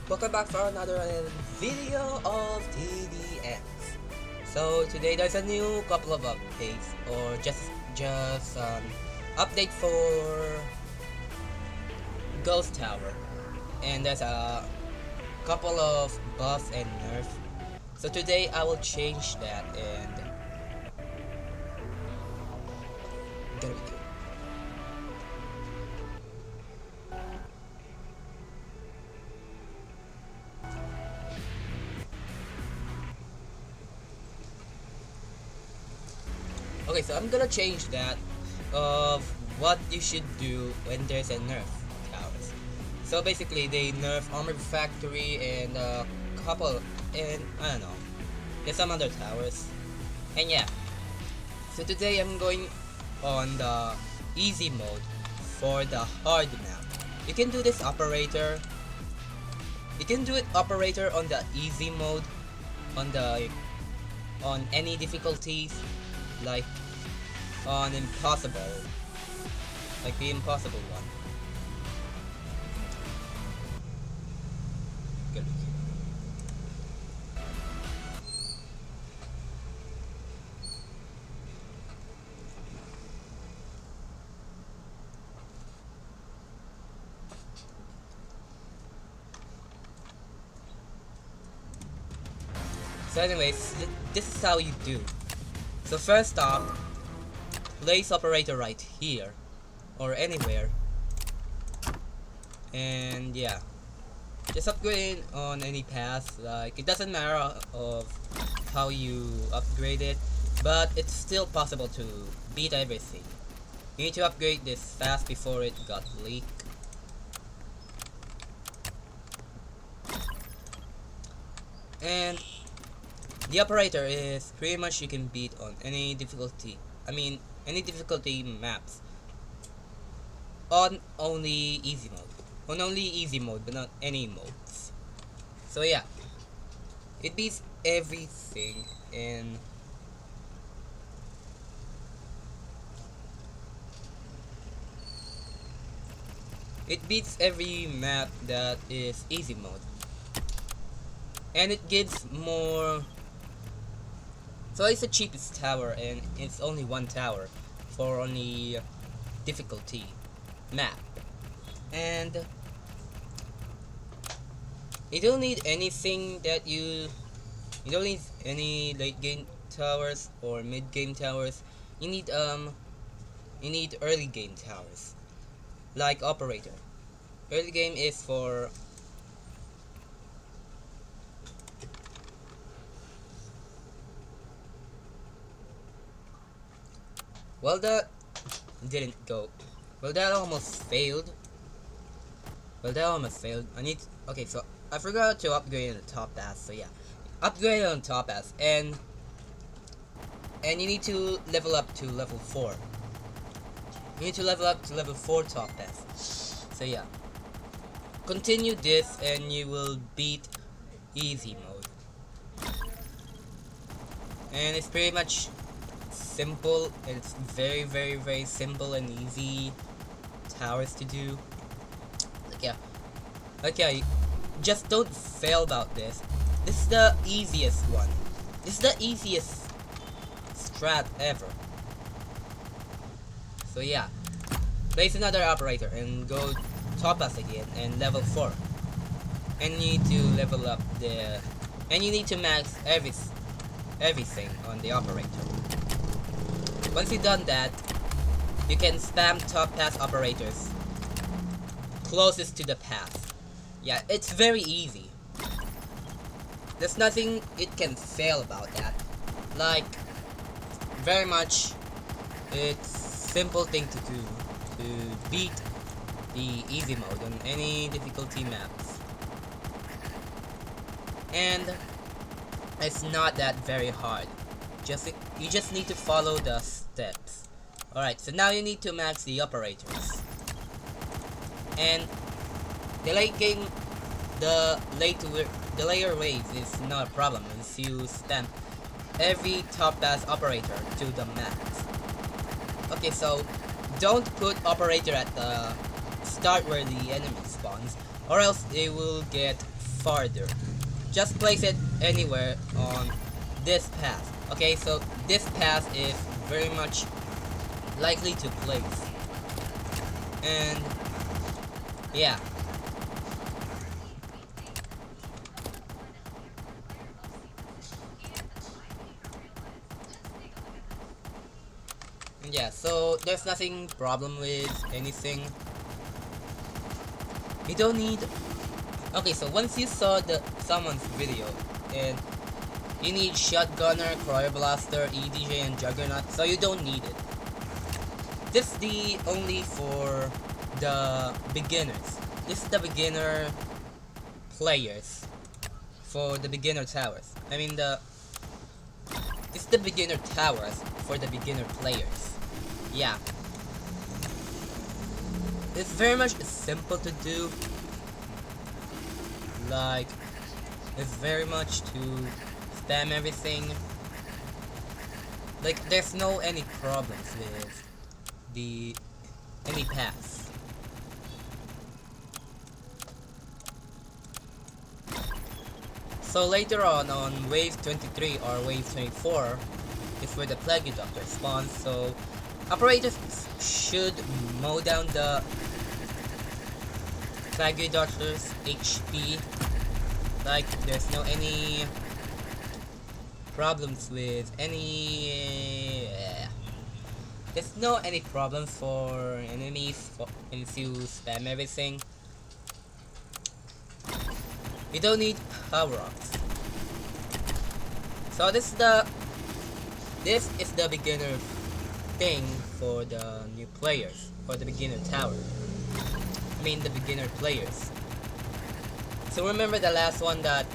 Welcome back for another video of TDX. So today there's a new couple of updates, or just update for Ghost Tower, and there's a couple of buff and nerf. So today I will change that and gonna be good. Okay, so I'm gonna change that of what you should do when there's a nerf towers. So basically, they nerf Armor Factory and a couple, and I don't know, there's some other towers. And yeah, so today I'm going on the easy mode for the hard map. You can do this operator. You can do it operator on the easy mode, on any difficulties, like on impossible, like the impossible one. Good. So anyways, this is how you do. So first off, place operator right here or anywhere, and yeah, just upgrade on any path. Like, it doesn't matter of how you upgrade it, but it's still possible to beat everything. You need to upgrade this fast before it got leaked. And the operator is pretty much you can beat on any difficulty. I mean, any difficulty maps. On only easy mode. On only easy mode, but not any modes. So yeah, it beats everything, and it beats every map that is easy mode. And it gives more. So it's the cheapest tower, and it's only one tower for only difficulty map. And you don't need anything that you don't need any late game towers or mid game towers. You need early game towers, like operator. Early game is for well, that didn't go. Well, that almost failed. I need. Okay, so I forgot to upgrade on the top pass. So yeah, upgrade on top pass, and you need to level up to level 4. You need to level up to level 4 top pass. So yeah, continue this, and you will beat easy mode. And it's pretty much simple. It's very simple and easy towers to do. Like yeah, just don't fail about this. This is the easiest one. This is the easiest strat ever. So yeah, place another operator and go top us again and level 4. And you need to level up and you need to max everything on the operator. Once you've done that, you can spam top pass operators closest to the path. Yeah, it's very easy. There's nothing it can fail about that. Like, very much, it's simple thing to do to beat the easy mode on any difficulty maps. And it's not that very hard. You just need to follow the steps. Alright, so now you need to max the operators. And the layer wave is not a problem once you stamp every top pass operator to the max. Okay, so don't put operator at the start where the enemy spawns, or else they will get farther. Just place it anywhere on this path. Okay, so this path is very much likely to place. And yeah. Yeah, so there's nothing problem with anything. You don't need. Okay, so once you saw someone's video and you need shotgunner, cryoblaster, EDJ, and juggernaut, so you don't need it. This is the only for the beginners. This is the beginner players for the beginner towers. I mean this is the beginner towers for the beginner players. Yeah. It's very much simple to do. Like, it's very much to spam everything. Like, there's no any problems with any paths. So later on wave 23 or wave 24 is where the Plague Doctor spawns, so operators should mow down the Plague Doctor's HP. Like, there's no any problems with any there's no any problems for enemies if you spam everything. You don't need power-ups. So this is the beginner thing for the new players, for the beginner tower. I mean the beginner players. So remember the last one that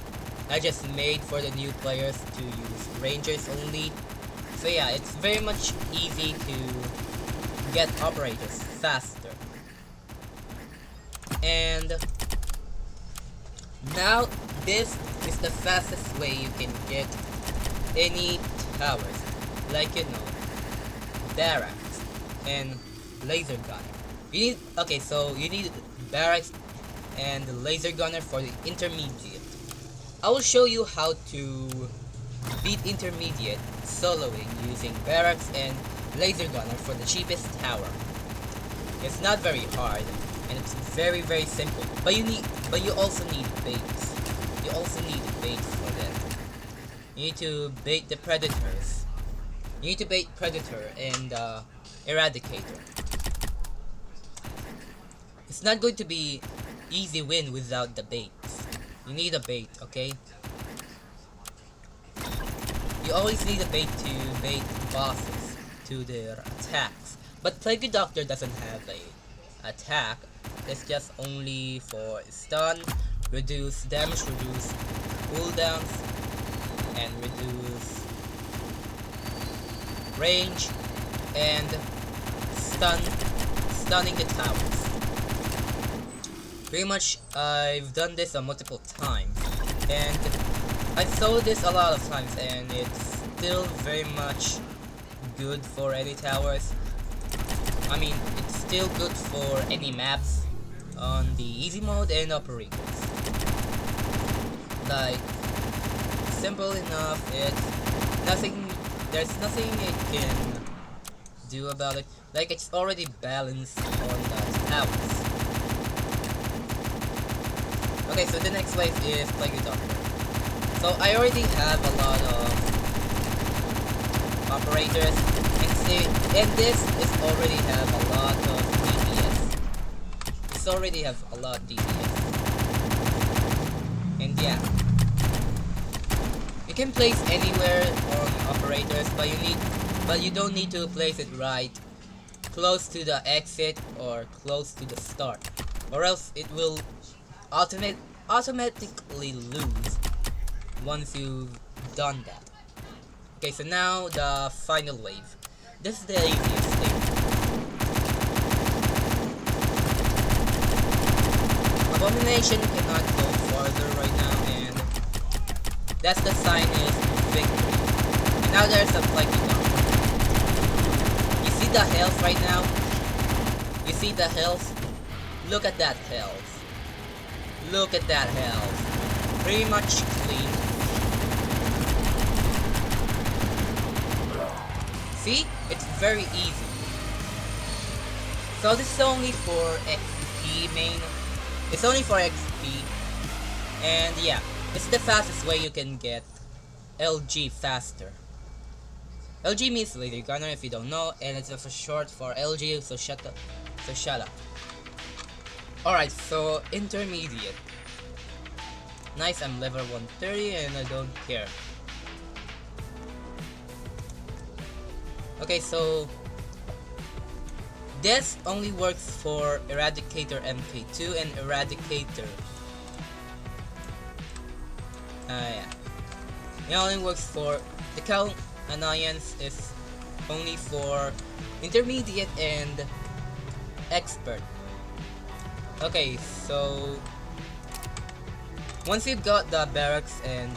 I just made for the new players to use rangers only. So yeah, it's very much easy to get operators faster. And now this is the fastest way you can get any towers, like, you know, barracks and laser gunner. You need barracks and the laser gunner for the intermediate. I will show you how to beat intermediate soloing using barracks and laser gunner for the cheapest tower. It's not very hard and it's very simple. But you also need baits. You also need baits for that. You need to bait the predators. You need to bait predator and eradicator. It's not going to be easy win without the baits. You need a bait, okay? You always need a bait to bait bosses to their attacks. But Plague Doctor doesn't have a attack. It's just only for stun, reduce damage, reduce cooldowns, and reduce range, and stunning the towers. Pretty much, I've done this multiple times, and I saw this a lot of times, and it's still very much good for any towers. I mean, it's still good for any maps on the easy mode and operators. Like, simple enough. There's nothing it can do about it. Like, it's already balanced on the towers. Okay, so the next wave is Plague Doctor. So I already have a lot of operators, and this is already have a lot of DPS. This already have a lot of DPS. And yeah, you can place anywhere on operators, but you don't need to place it right close to the exit or close to the start, or else it will automatically lose once you've done that. Okay, so now the final wave. This is the easiest thing. Abomination cannot go farther right now, and that's the sign is victory. And now there's a Plague Doctor. You see the health right now? You see the health? Look at that health. Look at that health. pretty much clean. See? It's very easy. So this is only for XP main. It's only for XP. And yeah, it's the fastest way you can get LG faster. LG means laser gunner if you don't know, and it's also short for LG, so shut up. Alright, so intermediate. Nice, I'm level 130 and I don't care. Okay, so this only works for Eradicator MK2 and Eradicator. Yeah. It only works for the Cal Annoyance is only for intermediate and expert. Okay, so once you got the barracks and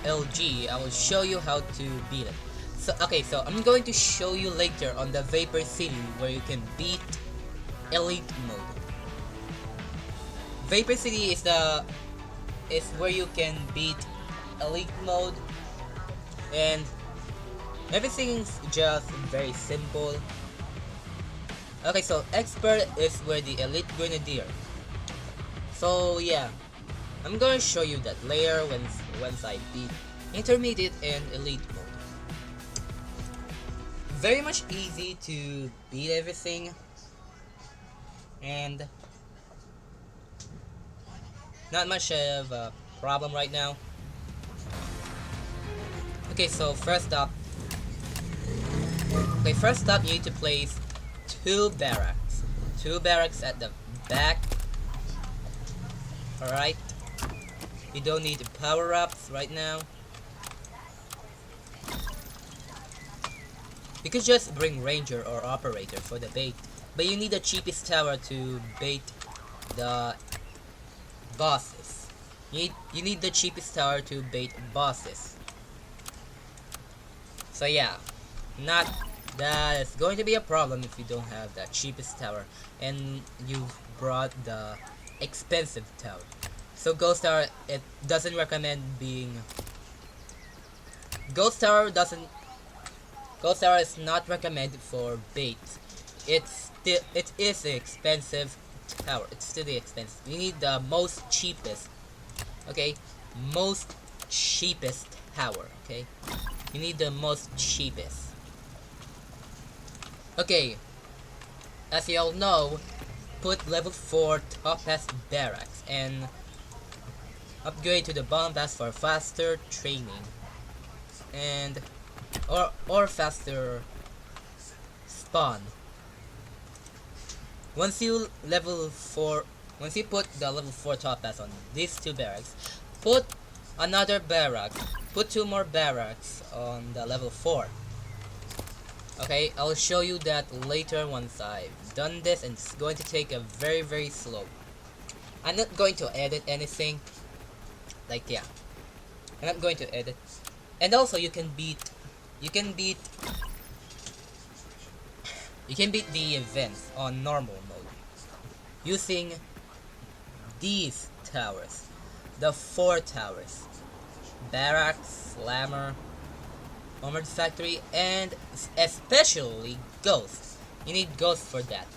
LG, I will show you how to beat it. So okay, so I'm going to show you later on the Vapor City where you can beat Elite mode. Vapor City is where you can beat Elite mode, and everything's just very simple. Okay, so expert is where the Elite Grenadier. So yeah, I'm gonna show you that later once I beat intermediate and elite mode. Very much easy to beat everything, and not much of a problem right now. Okay, so first up you need to place two barracks at the back. Alright, you don't need power-ups right now. You could just bring ranger or operator for the bait, but you need the cheapest tower to bait the bosses. You need the cheapest tower to bait bosses. So yeah, that is going to be a problem if you don't have the cheapest tower and you've brought the expensive tower. So Ghost Tower, it doesn't recommend being Ghost Tower is not recommended for bait. It is the expensive tower. It's still the expensive. You need the most cheapest. Okay, most cheapest tower. Okay, you need the most cheapest. Okay, as you all know, put level 4 Topaz barracks and upgrade to the bombast for faster training and or faster spawn. Once you put the level 4 Topaz on these two barracks, put another barrack, put two more barracks on the level 4. Okay, I'll show you that later once I've done this, and it's going to take a very slow. I'm not going to edit anything. Like yeah, I'm not going to edit. And also you can beat the events on normal mode using these towers, the 4 towers: barracks, slammer, armored factory, and especially ghost. You need ghost for that.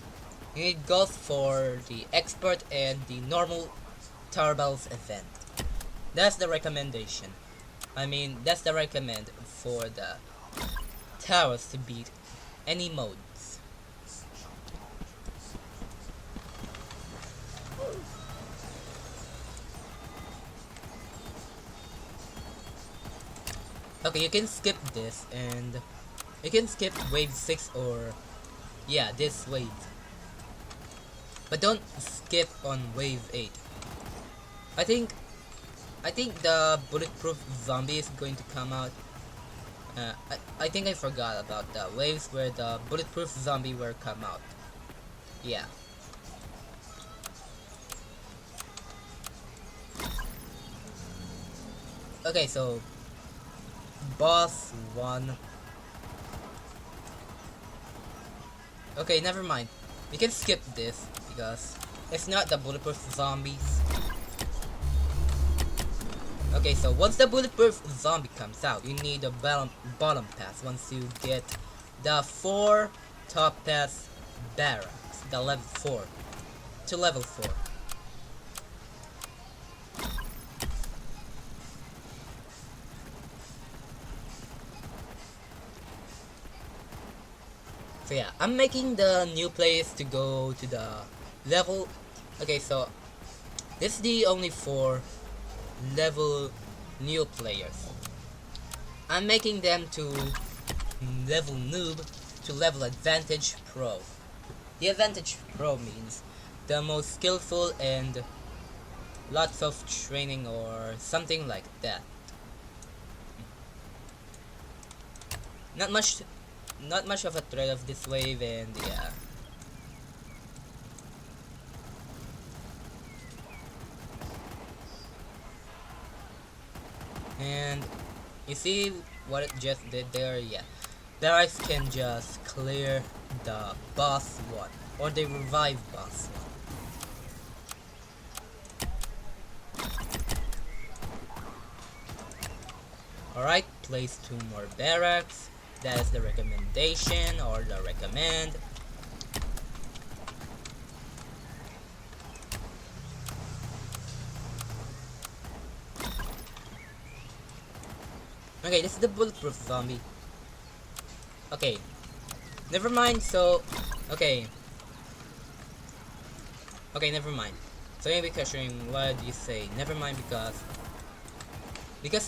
You need ghost for the expert and the normal tower battles event. That's the recommendation. I mean, that's the recommend for the towers to beat any modes. Okay, you can skip this, and you can skip wave 6 or yeah, this wave. But don't skip on wave 8. I think the bulletproof zombie is going to come out. I think I forgot about the waves where the bulletproof zombie will come out. Yeah. Okay, so boss 1. Okay, never mind. You can skip this because it's not the bulletproof zombies. Okay, so once the bulletproof zombie comes out, you need a bottom pass. Once you get the 4 top pass barracks, the level 4 to level 4. So yeah, I'm making the new place to go to the level. Okay, so this is the only for level new players. I'm making them to level noob to level advantage pro. The advantage pro means the most skillful and lots of training or something like that. Not much not much of a threat of this wave, and yeah. And you see what it just did there? Yeah. Barracks can just clear the boss one, or they revive boss one. Alright, place 2 more barracks. That is the recommendation, or the recommend. Okay, this is the bulletproof zombie. Okay, never mind, so... Okay. Okay, never mind. So you'll be questioning, what do you say? Never mind, because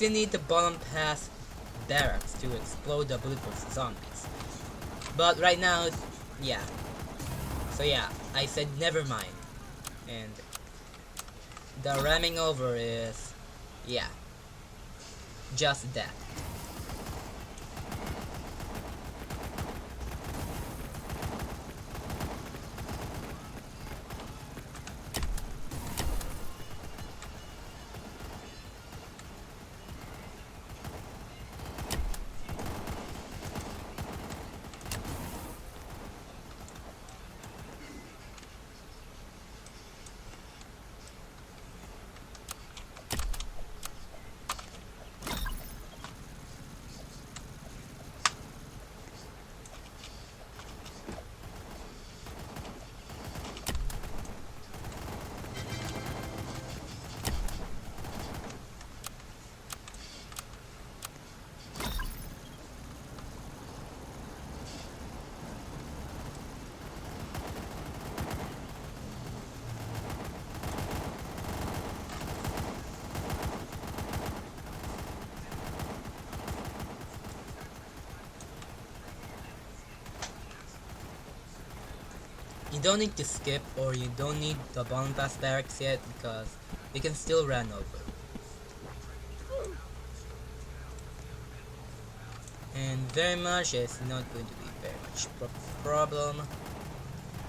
you need the bottom pass barracks to explode the bulletproof zombies. But right now, yeah. So yeah, I said never mind. And the ramming over is, yeah, just that. You don't need to skip, or you don't need the bottom pass barracks yet, because you can still run over. And very much is not going to be very much problem.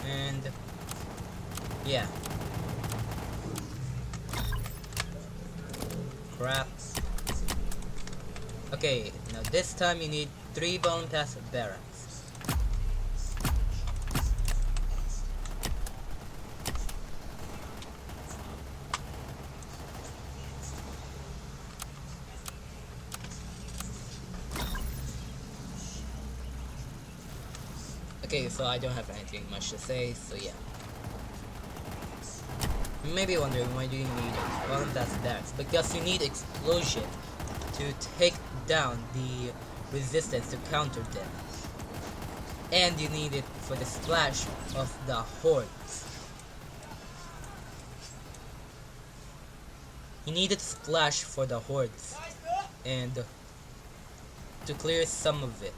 And yeah, crap. Okay, now this time you need 3 bottom pass barracks. Okay, so I don't have anything much to say, so yeah. You may be wondering, why do you need bottom pass barracks? Because you need explosion to take down the resistance to counter them. And you need it for the splash of the hordes. You need it splash for the hordes and to clear some of it.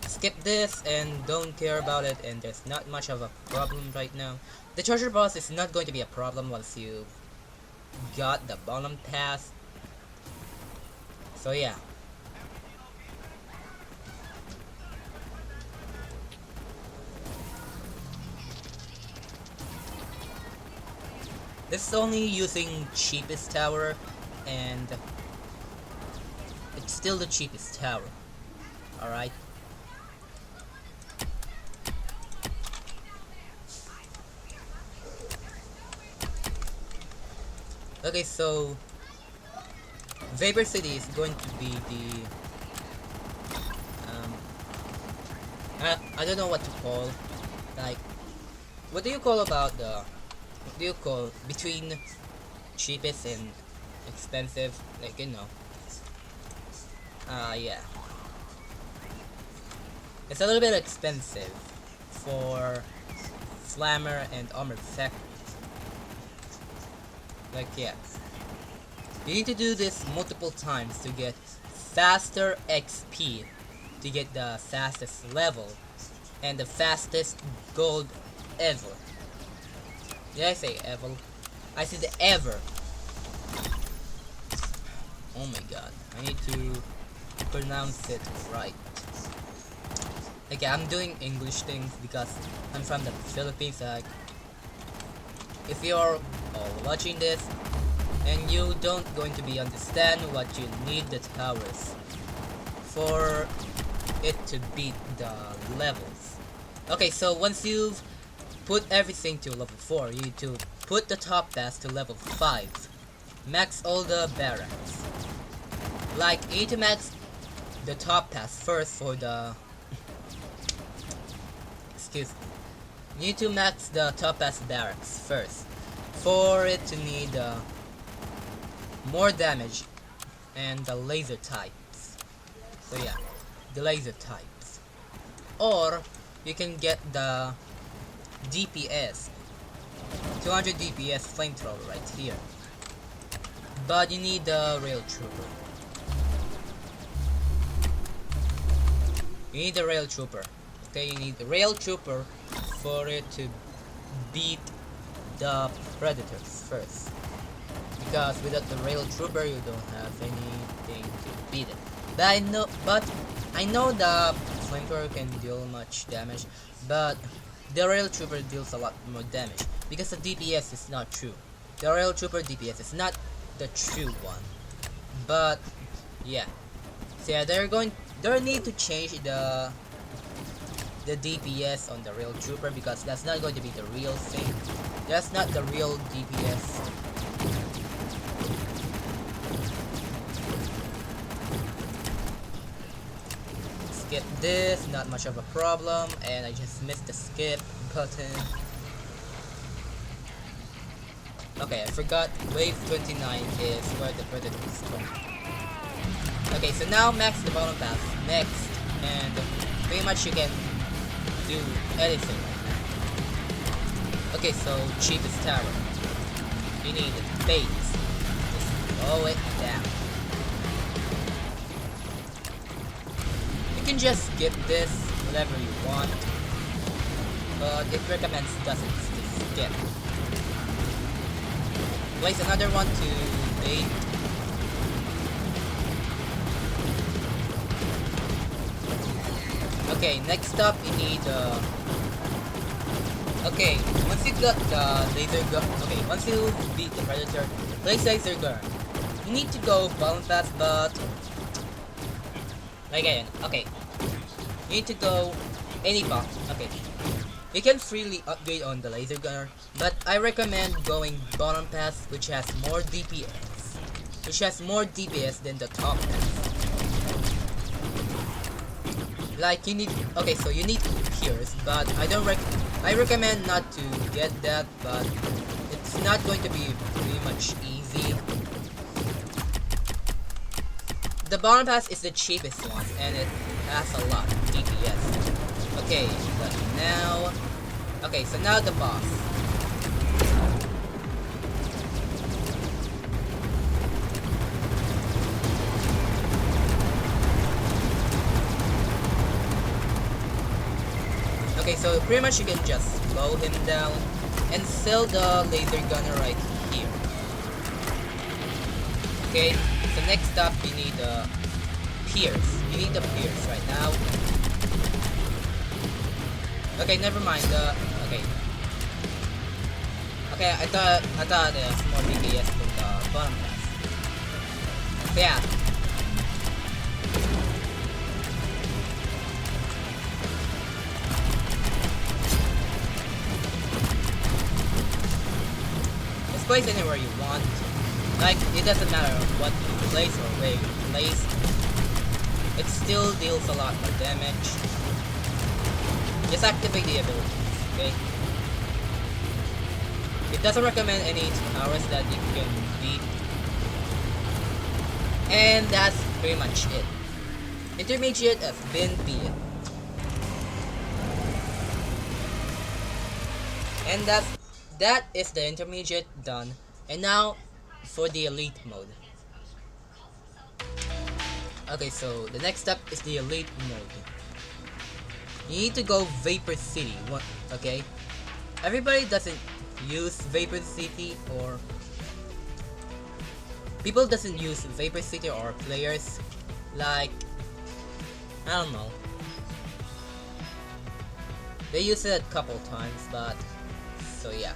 Skip this and don't care about it, and there's not much of a problem right now. The treasure boss is not going to be a problem once you got the bottom pass. So yeah. This is only using cheapest tower, and it's still the cheapest tower. Alright. Okay, so Vapor City is going to be the um, I don't know what to call, like, what do you call about the, what do you call between cheapest and expensive, like, you know, yeah, it's a little bit expensive for Slammer and Armored Factory. Like, yeah, you need to do this multiple times to get faster XP, to get the fastest level and the fastest gold ever. Did I say ever? I said ever. Oh my god, I need to pronounce it right. Okay, I'm doing English things because I'm from the Philippines. Like, if you're watching this and you don't going to be understand what you need the towers for it to beat the levels. Okay, so once you've put everything to level 4, you need to put the top pass to level 5. Max all the barracks. Like, you need to max the top pass first for the excuse me. You need to max the top pass barracks first for it to need more damage and the laser types. So yeah, the laser types. Or you can get the DPS, 200 DPS flamethrower right here. But you need the rail trooper. You need the rail trooper. Okay, you need the rail trooper for it to beat the predators first. Because without the rail trooper, you don't have anything to beat it. But I know the flamethrower can deal much damage, but the rail trooper deals a lot more damage because the DPS is not true. The rail trooper DPS is not the true one. But yeah, so yeah, they need to change the DPS on the rail trooper because that's not going to be the real thing. That's not the real DPS. Skip this, not much of a problem, and I just missed the skip button. Okay, I forgot wave 29 is where the predators come. Okay, so now max the bottom pass next, and pretty much you can do anything right now. Okay, so cheapest tower. You need base. Just blow it down. You can just skip this whenever you want, but it recommends doesn't skip. Place another one to bait. Okay, next up you need okay, once you got the laser gun, okay, once you beat the predator, place laser gun. You need to go balance pass, but again, okay, you need to go any bomb. Okay, you can freely upgrade on the laser gunner, but I recommend going bottom pass, which has more DPS, than the top pass. Like, you need, okay, so you need Pierce, but I recommend not to get that, but it's not going to be pretty much easy. The bottom pass is the cheapest one, and it has a lot of DPS. Okay, but now, okay, so now the boss. Okay, so pretty much you can just slow him down and sell the laser gunner right here. Okay, so next up you need the Pierce. You need the Pierce right now. Okay, never mind. Okay. Okay, I thought there's more DPS from the bottom pass. So yeah. Place anywhere you want. Like, it doesn't matter what you place or where you place, it still deals a lot of damage. Just activate the abilities, okay? It doesn't recommend any towers that you can beat. And that's pretty much it. Intermediate has been beaten. And that is the intermediate done. And now for the elite mode. Okay, so the next step is the elite mode. You need to go Vapor City. Okay? Everybody doesn't use Vapor City, or people doesn't use Vapor City, or players like, I don't know. They use it a couple times, but so yeah.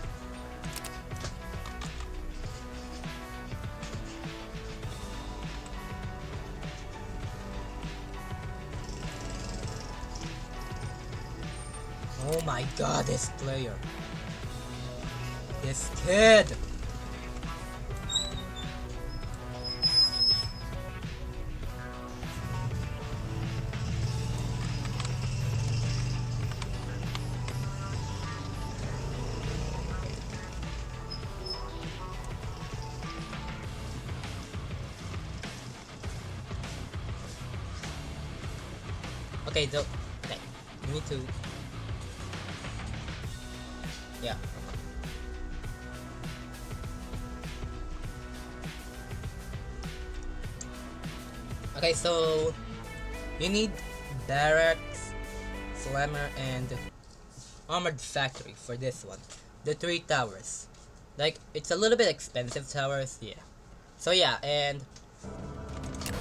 Oh my god, this player. This kid. Okay, okay. You need to. Yeah. Okay, so you need barracks, slammer, and armored factory for this one. The 3 towers. Like, it's a little bit expensive towers, yeah. So yeah, and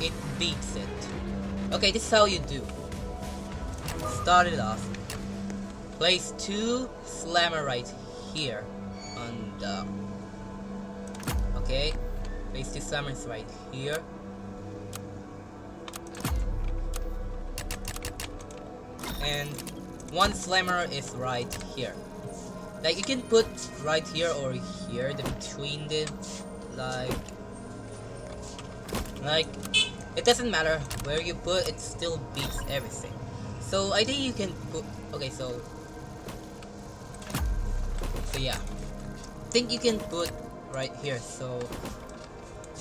it beats it. Okay, this is how you do. Start it off. Place 2 slammer right here on the. Okay, place 2 slammers right here. And 1 slammer is right here. Like, you can put right here or here, the between the like it doesn't matter where you put, it still beats everything. So I think you can put, okay, so yeah, I think you can put right here. So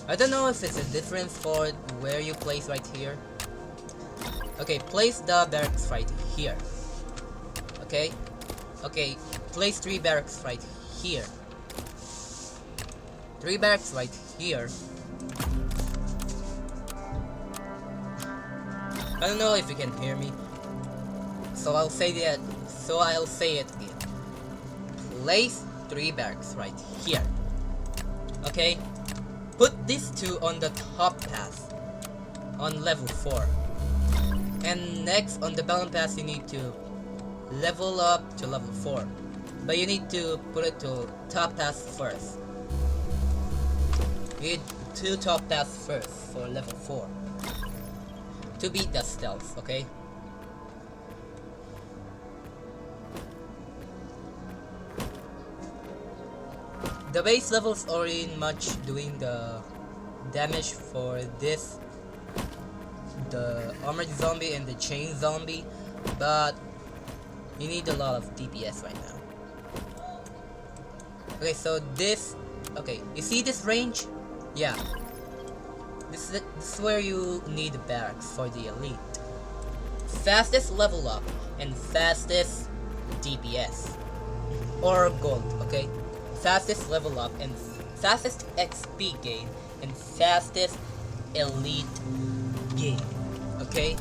I don't know if it's a difference for where you place right here. Okay, place the barracks right here. Okay, place 3 barracks right here. 3 barracks right here. I don't know if you can hear me, so I'll say that. So I'll say it again. Place 3 barracks right here. Okay, put these 2 on the top path on level 4. And next on the balance pass, you need to level up to level 4. But you need to put it to top pass first. You need 2 top pass first for level 4. To beat the stealth, okay? The base level's already much doing the damage for this, the armored zombie and the chain zombie, but you need a lot of DPS right now. Okay, so this, okay, you see this range? Yeah. This is where you need barracks for the elite. Fastest level up and fastest DPS. Or gold, okay? Fastest level up and fastest XP gain and fastest elite gain. Okay?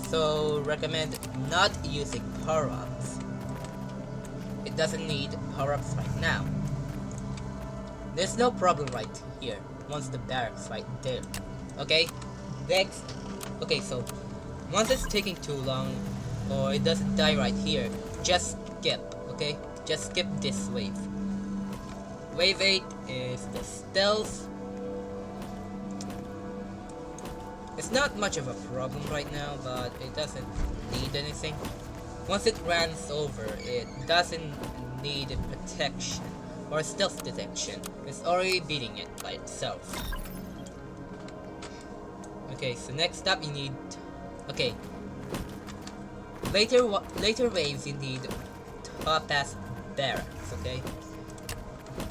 So recommend not using power-ups. It doesn't need power-ups right now. There's no problem right here. Once the barracks right there. Okay? Next. Okay, so once it's taking too long or it doesn't die right here, just skip, okay? Just skip this wave. Wave 8 is the stealth. It's not much of a problem right now, but it doesn't need anything. Once it runs over, it doesn't need protection. or stealth detection. It's already beating it by itself. Okay, so next up you need... Okay. Later waves you need Topaz Barracks, okay?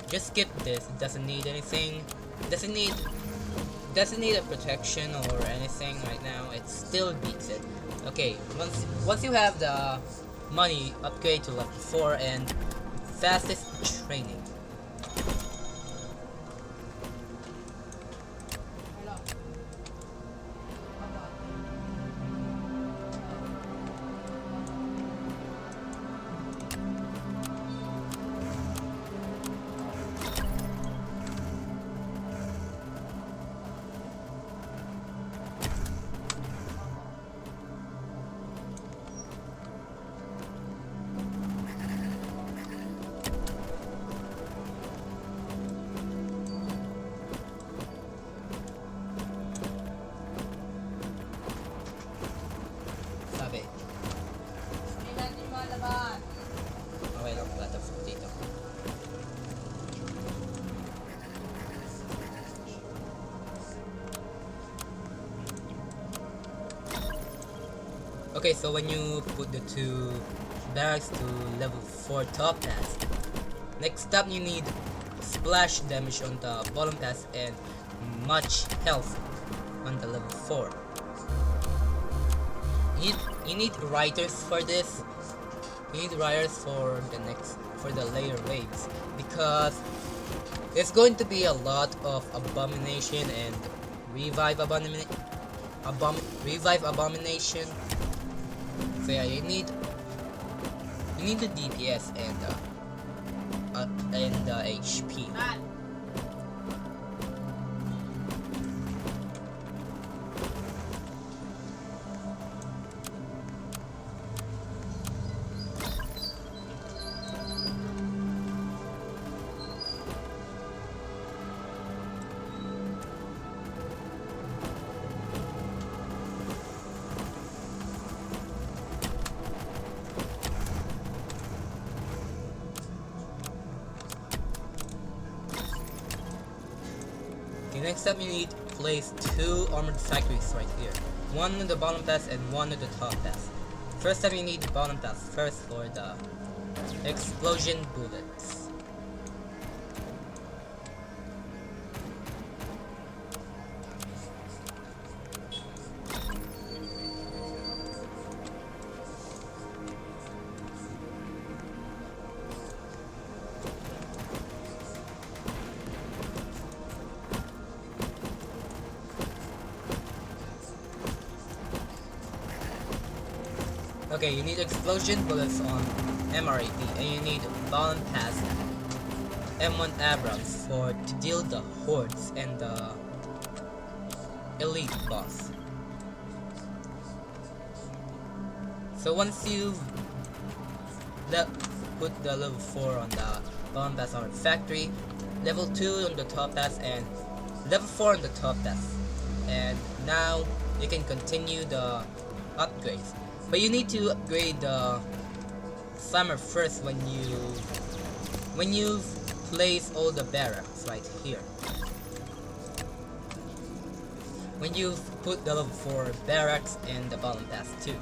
Just skip this, it doesn't need anything. Doesn't need a protection or anything right now. It still beats it. Okay, once you have the money, upgrade to level 4 and fastest training. Sabi. Okay lang, wala tayong food dito. Okay, so when you put the 2 barracks to level 4 top pass, next up you need splash damage on the bottom pass and much health on the level 4. You need riders for this. You need riders for the layer waves, because there's going to be a lot of abomination and revive abomination. So yeah, you need the DPS and the HP. Next up you need to place 2 armored factories right here. One on the bottom pass and one on the top pass. First up you need the bottom pass first for the explosion bullets. Okay, you need explosion bullets on MRAP, and you need bottom pass M1 Abrams to deal the hordes and the elite boss. So once you've put the level 4 on the bottom pass armored factory, level 2 on the top pass, and level 4 on the top pass, and now you can continue the upgrades. But you need to upgrade the slammer first when you place all the barracks right here. When you put the level 4 barracks in the bottom pass too.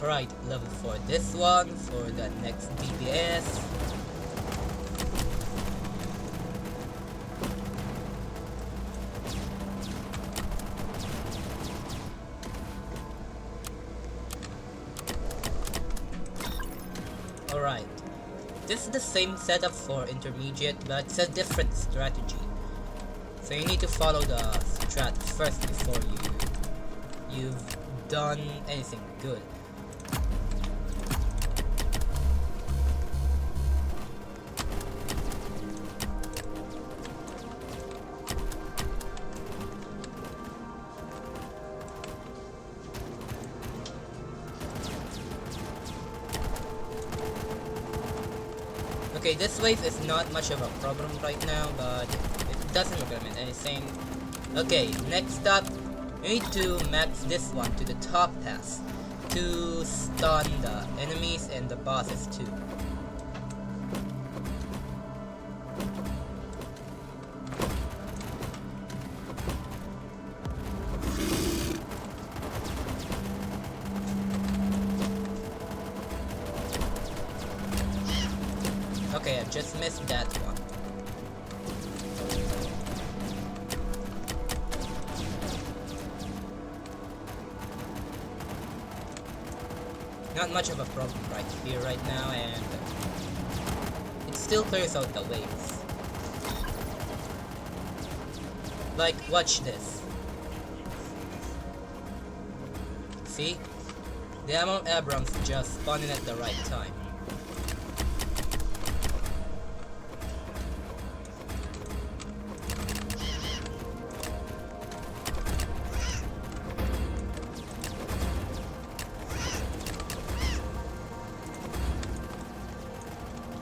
Alright, level 4 this one for the next DPS. Alright. This is the same setup for intermediate, but it's a different strategy. So you need to follow the strat first before you've done anything good. Okay, this wave is not much of a problem right now, but it doesn't recommend anything. Okay, next up, you need to max this one to the top pass to stun the enemies and the bosses too. Okay, I just missed that one. Not much of a problem right here, right now, and it still clears out the waves. Like, watch this. See? The ammo Abrams just spawning at the right time.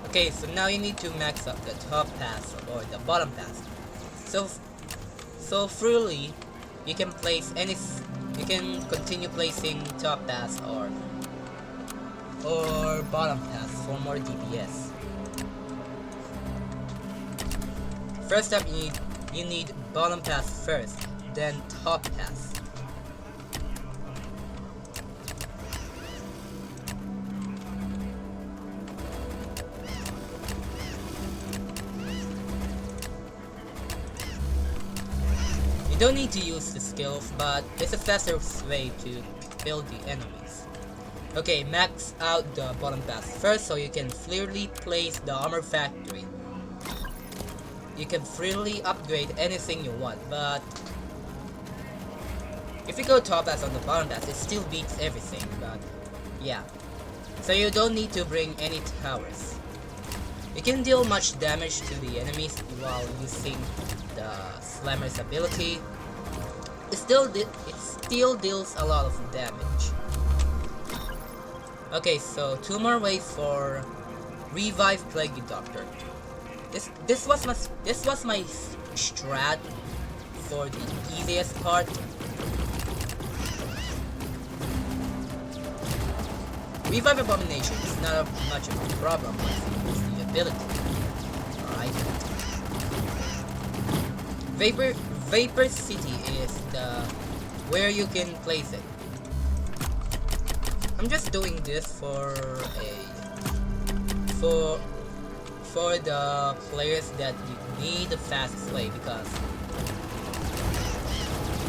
Okay, so now you need to max up the top pass or the bottom pass. So freely you can place any, you can continue placing top pass or bottom pass for more DPS. First up, you need bottom pass first, then top pass. You don't need to use the skills, but it's a faster way to kill the enemies. Okay, max out the bottom pass first so you can freely place the armor factory. You can freely upgrade anything you want, but if you go top pass on the bottom pass, it still beats everything, but yeah. So you don't need to bring any towers. You can deal much damage to the enemies while using the Slammer's ability. It still deals a lot of damage. Okay, so 2 more ways for Revive Plague Doctor. This was my strat for the easiest part. Revive Abomination is not much of a problem with the ability. Alright. Vapor City is where you can place it. I'm just doing this for the players that need the fastest way, because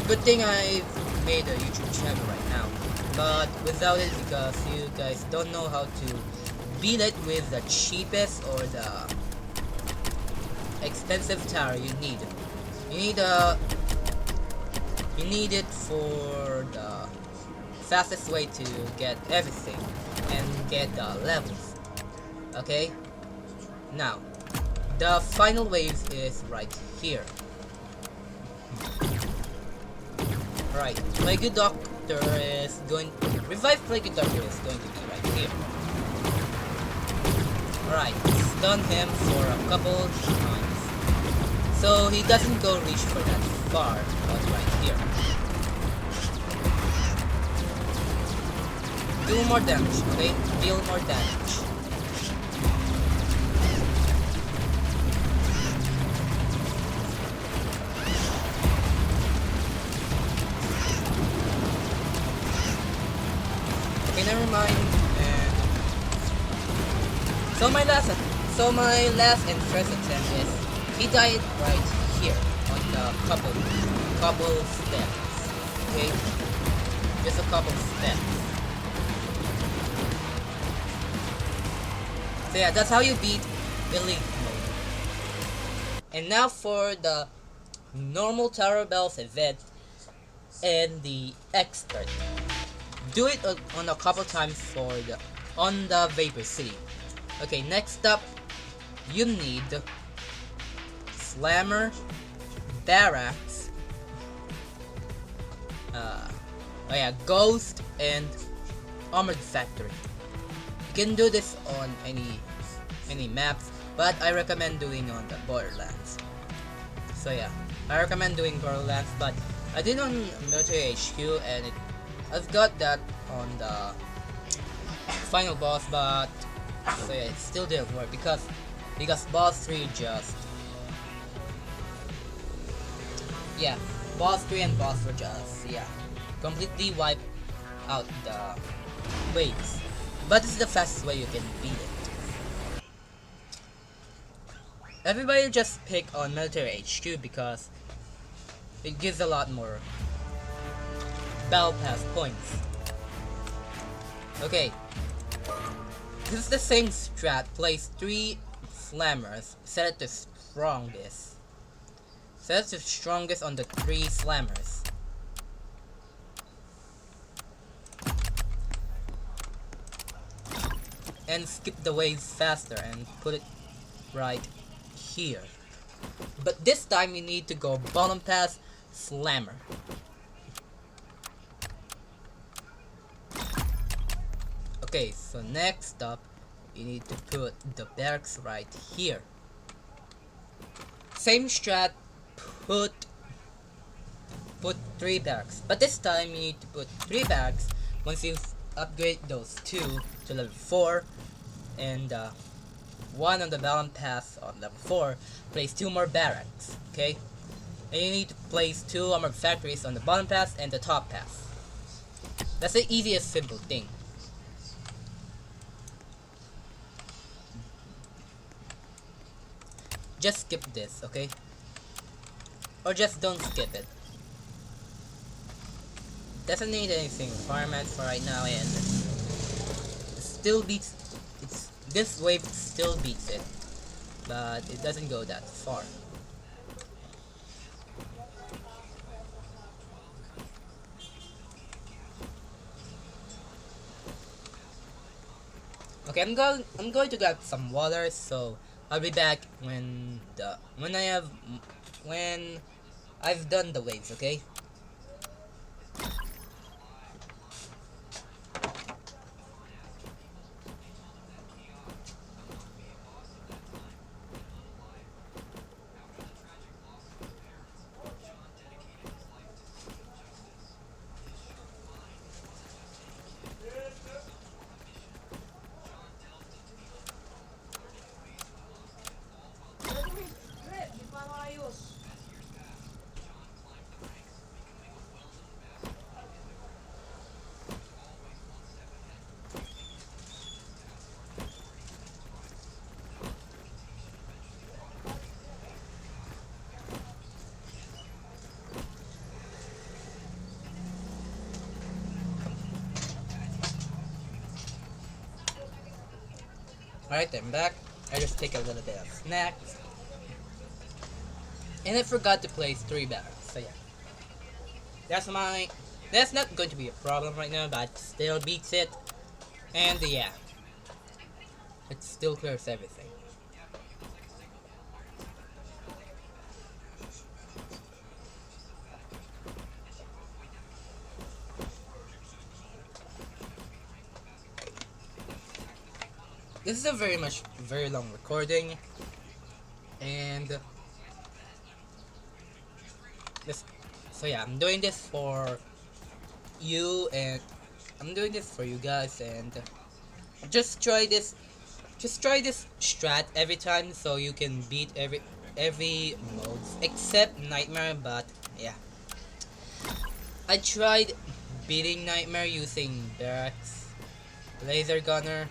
good thing I've made a YouTube channel right now, but without it, because you guys don't know how to beat it with the cheapest or the expensive tower you need. You need it for the fastest way to get everything and get the levels. Okay? Now, the final wave is right here. Right, Plague Doctor is going to Revive Plague Doctor is going to be right here. Alright, stun him for a couple times, so he doesn't go reach for that far, but right here. Do more damage, okay? Deal more damage. Okay, never mind. And so my last and first attempt is he died right here on the couple steps. Okay, just a couple steps. So yeah, that's how you beat Elite mode. And now for the normal Tower Bells event and the expert. Do it on a couple times for the on the Vapor City. Okay, next up, you need Slammer, Barracks, Ghost, and Armored Factory. You can do this on any maps, but I recommend doing on the Borderlands. So yeah, I recommend doing Borderlands, but I did on Military HQ, and I've got that on the final boss, but so yeah, it still didn't work because boss 3 just boss 3 and boss 4 just completely wipe out the waves. But it's the fastest way you can beat it. Everybody just pick on Military HQ because it gives a lot more Battle Pass points. Okay, this is the same strat. Place 3 slammers, set it to strongest. Set it to strongest on the 3 slammers. And skip the waves faster and put it right here. But this time you need to go bottom pass slammer. Okay, so next up you need to put the barracks right here. Same strat, put 3 barracks, but this time you need to put 3 barracks once you upgrade those 2 to level 4, and 1 on the balance pass on level 4, place 2 more barracks, okay? And you need to place 2 armored factories on the bottom pass and the top pass. That's the easiest simple thing. Just skip this, okay? Or just don't skip it. Doesn't need anything requirements for right now, and it still beats. This wave still beats it, but it doesn't go that far. Okay, I'm going to grab some water, so I'll be back when I've done the waves, okay? Alright, I'm back. I just take a little bit of snacks. And I forgot to place 3 barrels, so yeah. That's not going to be a problem right now, but it still beats it. And yeah. It still clears everything. This is a very long recording, and so yeah, I'm doing this for you, and I'm doing this for you guys, and just try this strat every time so you can beat every mode except Nightmare. But yeah, I tried beating Nightmare using Barracks, Laser Gunner,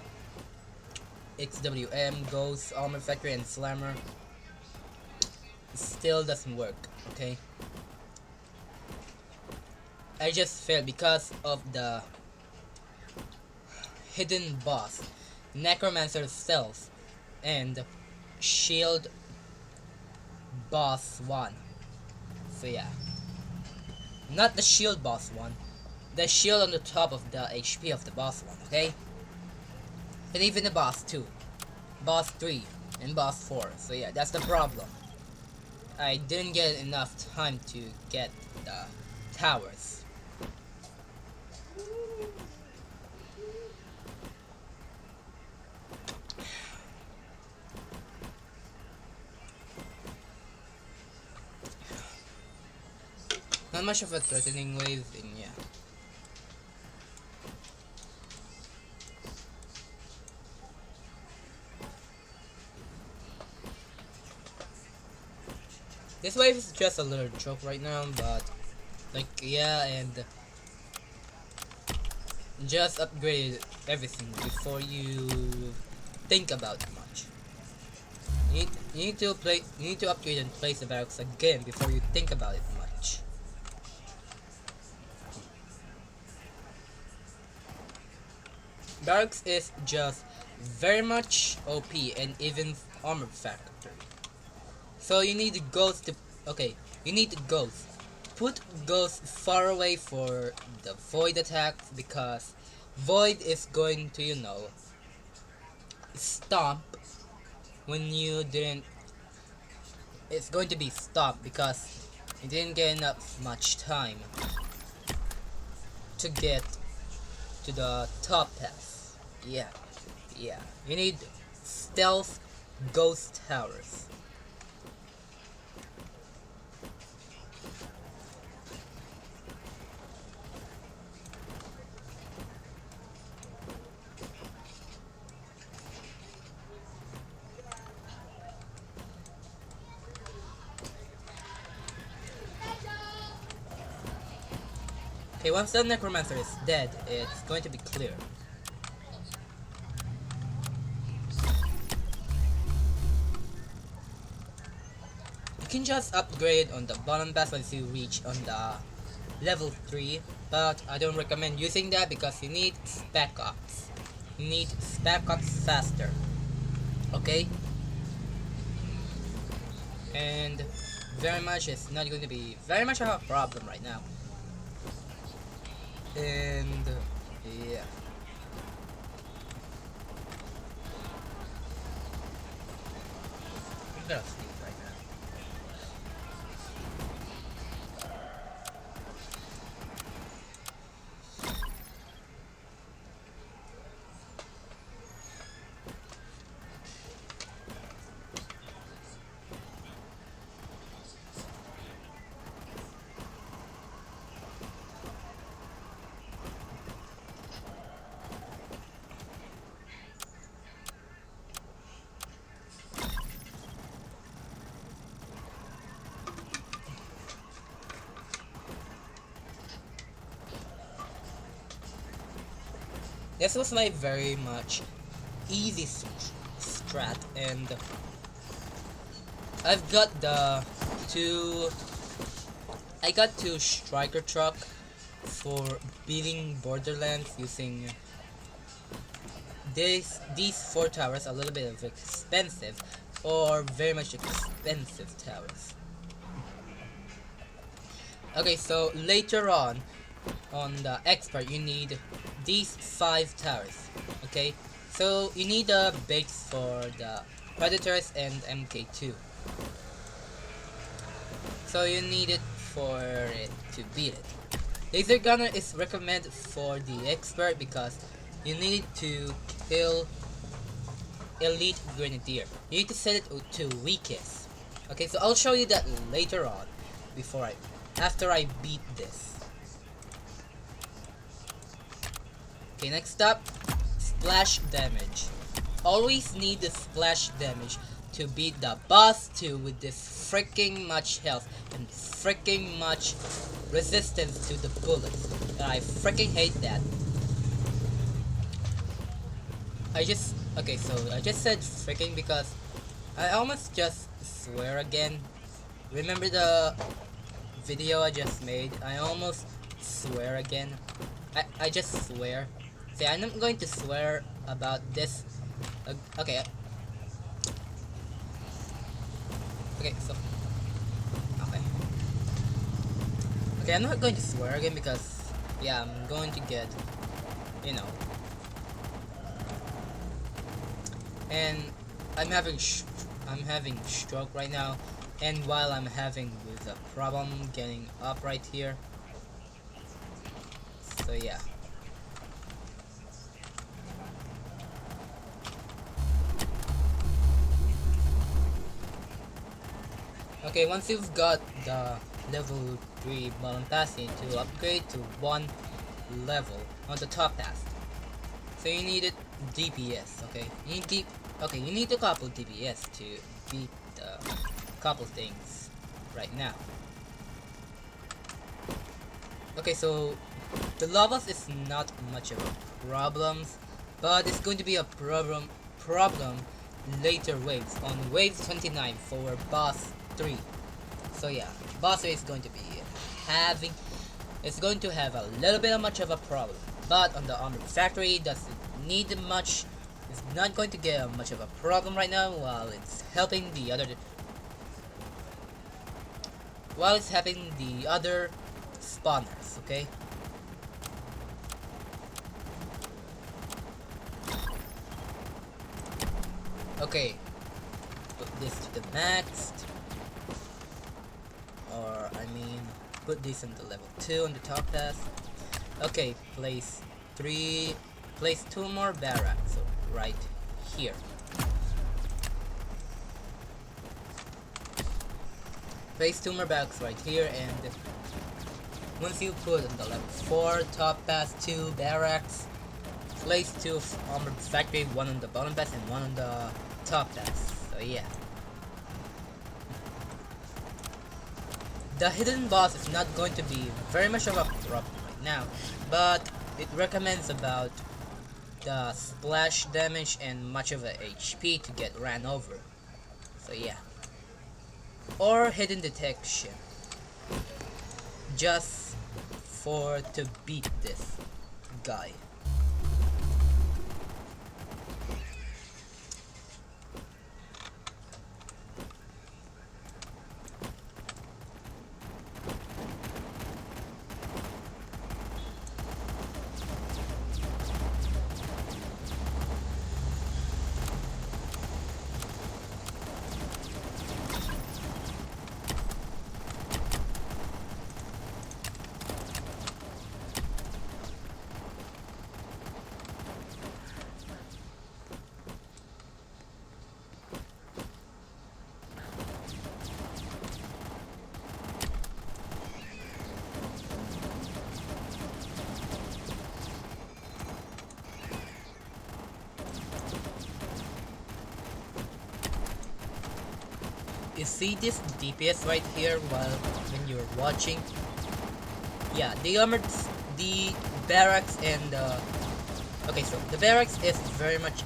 XWM, Ghost, Armor Factory, and Slammer. It still doesn't work, okay? I just failed because of the hidden boss, Necromancer Cells. and shield boss 1. So yeah, not the shield boss 1, the shield on the top of the HP of the boss 1, okay? And even the boss 2, boss 3, and boss 4. So yeah, that's the problem. I didn't get enough time to get the towers. Not much of a threatening wave, and yeah. This wave is just a little joke right now, but like yeah, and just upgrade everything before you think about it much. You need to upgrade and place the barracks again before you think about it much. Barracks is just very much OP and even armor factor. So you need ghosts to you need ghosts. Put ghosts far away for the void attacks because void is going to, stomp when you didn't it's going to be stopped because you didn't get enough much time to get to the top pass. Yeah, yeah. You need stealth ghost towers. Okay, once the necromancer is dead, it's going to be clear. You can just upgrade on the bottom pass once you reach on the level 3, but I don't recommend using that because you need spec ops. You need spec ops faster. Okay? And very much it's not going to be very much of a problem right now. And yeah. I'm gonna sleep right now. This was my very much easy strat, and I've got I got two striker truck for beating Borderlands using these 4 towers, a little bit of expensive or very much expensive towers. Okay, so later on the expert you need these 5 towers. Okay, so you need a base for the predators and MK2. So you need it for it to beat it. Laser gunner is recommended for the expert because you need to kill elite grenadier. You need to set it to weakest. Okay, so I'll show you that later on after I beat this. Okay, next up, splash damage. Always need the splash damage to beat the boss 2 with this freaking much health and freaking much resistance to the bullets. And I freaking hate that. I just said freaking because I almost just swear again. Remember the video I just made? I almost swear again. I just swear. See, I'm not going to swear about this. Okay. Okay, so okay. Okay, I'm not going to swear again because yeah, I'm going to get, you know, and I'm having I'm having stroke right now, and while I'm having with a problem getting up right here. So yeah. Okay, once you've got the level 3 bottom pass, you need to upgrade to 1 level on the top pass. So you need it DPS, okay? Okay, you need a couple DPS to beat the couple things right now. Okay, so the levels is not much of a problem, but it's going to be a problem later waves on wave 29 for boss 3. So yeah, boss 3 is going to be having it's going to have a little bit of much of a problem. But on the armor factory doesn't need much. It's not going to get much of a problem right now while it's helping the other spawners, okay? Okay, put this to the max, or I mean, put this on the level 2 on the top pass. Okay, place 2 more barracks, so right here. Place 2 more barracks right here, and once you put on the level 4 top pass 2 barracks, place 2 armored factory, 1 on the bottom pass and 1 on the top pass. So yeah. The hidden boss is not going to be very much of a problem right now, but it recommends about the splash damage and much of a HP to get ran over. So yeah. Or hidden detection. Just for to beat this guy. You see this DPS right here when you're watching? Yeah, the barracks and okay, so the barracks is very much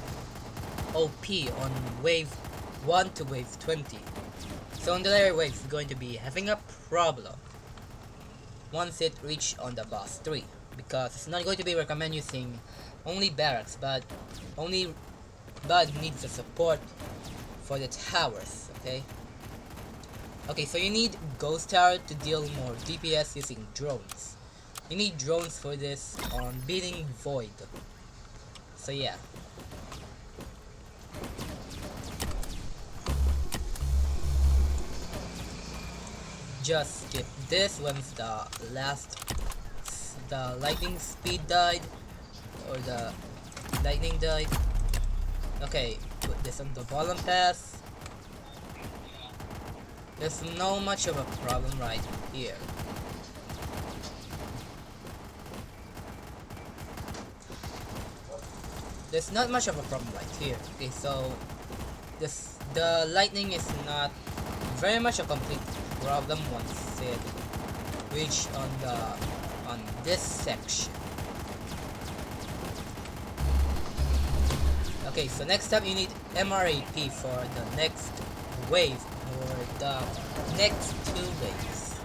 OP on wave 1 to wave 20. So on the later waves, it's going to be having a problem once it reach on the boss 3, because it's not going to be recommend using only barracks, but needs the support for the towers, okay? Okay, so you need Ghost Tower to deal more DPS using drones. You need drones for this on beating Void. So yeah. Just skip this once the lightning speed died, or the lightning died. Okay, put this on the bottom pass. There's no much of a problem right here. There's not much of a problem right here. Okay, so the lightning is not very much a complete problem once it reach on this section. Okay, so next up you need MRAP for the next wave, or the next 2 waves.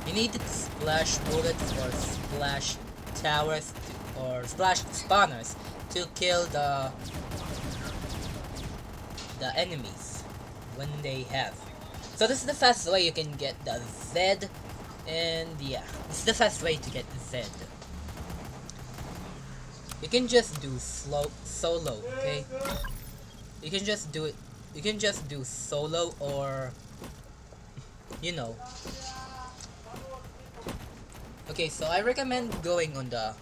You need splash bullets or splash towers or splash spawners to kill the the enemies when they have. So this is the fastest way you can get the Z, and yeah, this is the fastest way to get Z. You can just do solo, okay? You can just do it. You can just do solo, or you know. Okay, so I recommend going on the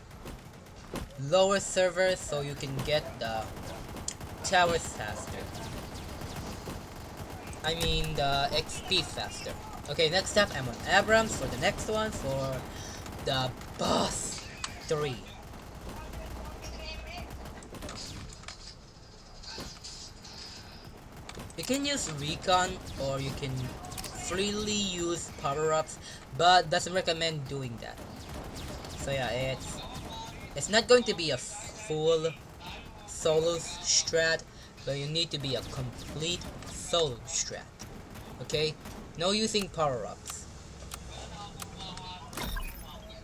lower server so you can get the towers faster. I mean the XP faster. Okay, next up I'm on Abrams for the next one, for the boss 3. You can use recon, or you can freely use power-ups, but doesn't recommend doing that. So yeah, it's not going to be a full solo strat, but you need to be a complete solo strat. Okay? No using power-ups.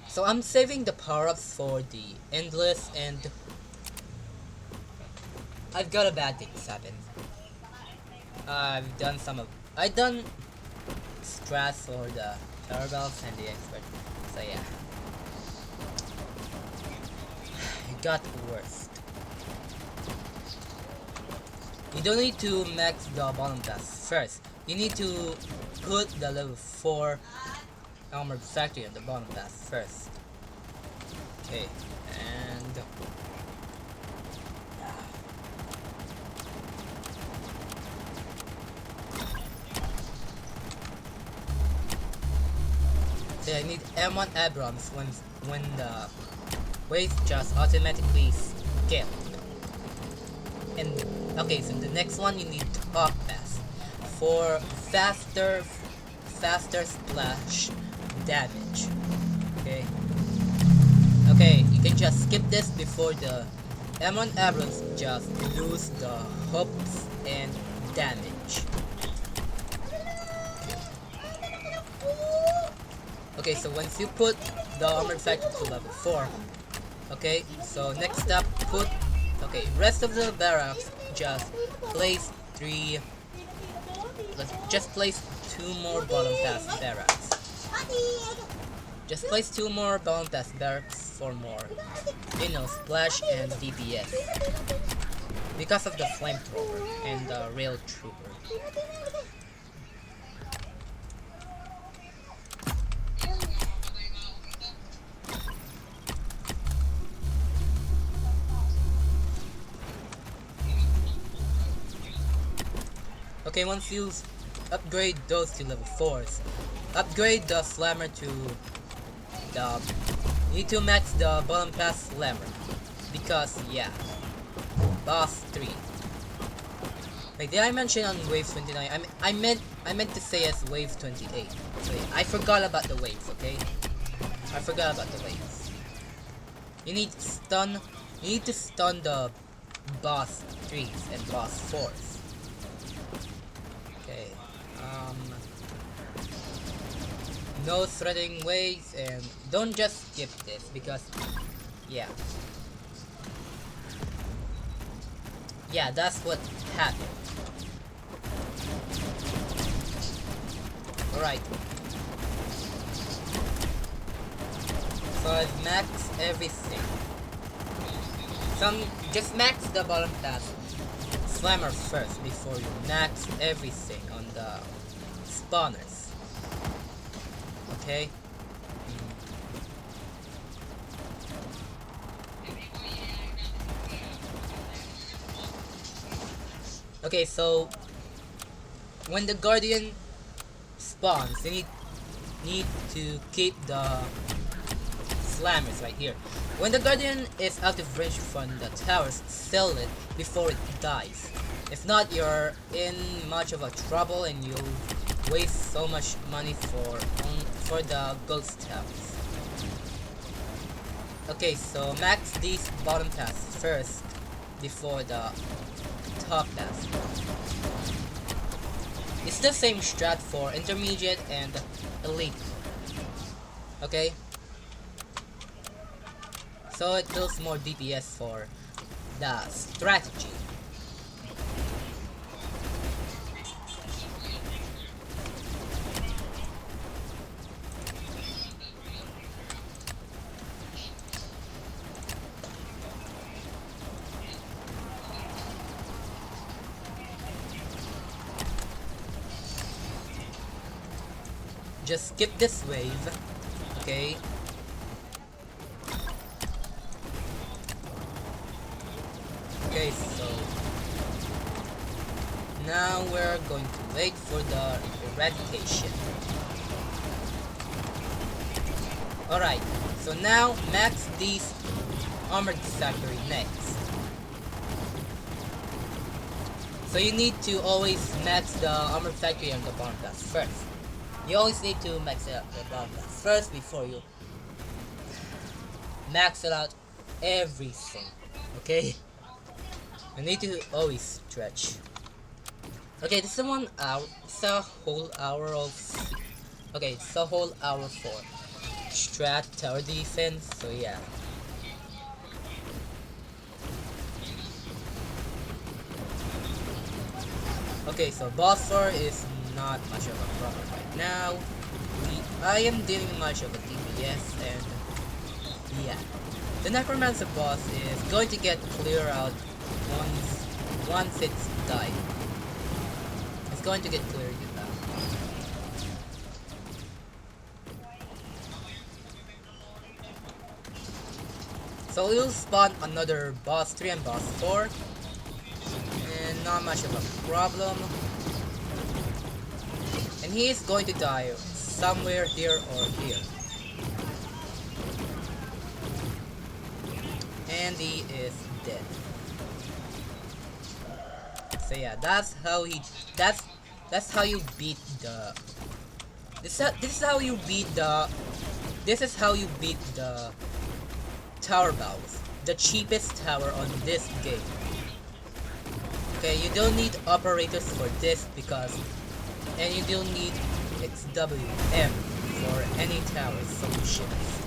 So I'm saving the power-ups for the endless, and I've got a bad thing happen. I've done strats for the Turtles and the expert. So yeah. It got worse. You don't need to max the bottom class first. You need to put the level 4 armored factory on the bottom class first. Okay, and so I need M1 Abrams when the waves just automatically scale. And okay, so the next one you need top pass for faster splash damage. Okay, you can just skip this before the M1 Abrams just lose the hooks and damage. Okay, so once you put the armored factory to level 4, okay, so next up rest of the barracks just place 3, just place 2 more bottom pass barracks. Just place 2 more bottom pass barracks for more, you know, splash and DPS. Because of the flamethrower and the rail trooper. Okay, once you upgrade those to level 4s, upgrade the slammer to the... You need to max the bottom pass slammer. Because, yeah. Boss 3. Wait, did I mention on wave 29? I meant to say as wave 28. So yeah, I forgot about the waves, okay? I forgot about the waves. You need to stun the boss 3s and boss 4s. Okay. No threatening waves, and don't just skip this because yeah. Yeah, that's what happened. Alright. So I've maxed everything. Just max the bottom pass slammer first before you max everything on the spawners. Okay? Okay, so when the guardian spawns, you need to keep the slammers right here. When the guardian is out of range from the towers, sell it before it dies. If not, you're in much of a trouble and you'll waste so much money for the ghost towers. Okay, so max these bottom pass first before the top pass. It's the same strat for intermediate and elite. Okay? So it builds more DPS for the strategy. just skip this wave. Okay. Okay, so now we're going to wait for the eradication. Alright, so now max these armored factory next. So you need to always max the armored factory and the bomb blast first. You always need to max it out the bomb blast first before you max it out everything. Okay? You need to always stretch. Okay, this is 1 hour. It's a whole hour of. Okay, it's a whole hour for strat tower defense. So yeah. Okay, so boss 4 is not much of a problem right now. I am dealing much of a DPS, and yeah. The Necromancer boss is going to get clear out once it's died. It's going to get cleared out. So we'll spawn another boss 3 and boss 4. And not much of a problem. And he is going to die somewhere here or here. And he is dead. So yeah, that's how you beat the this is how you beat the tower battles. The cheapest tower on this game. Okay, you don't need operators for this and you don't need XWM for any tower solutions.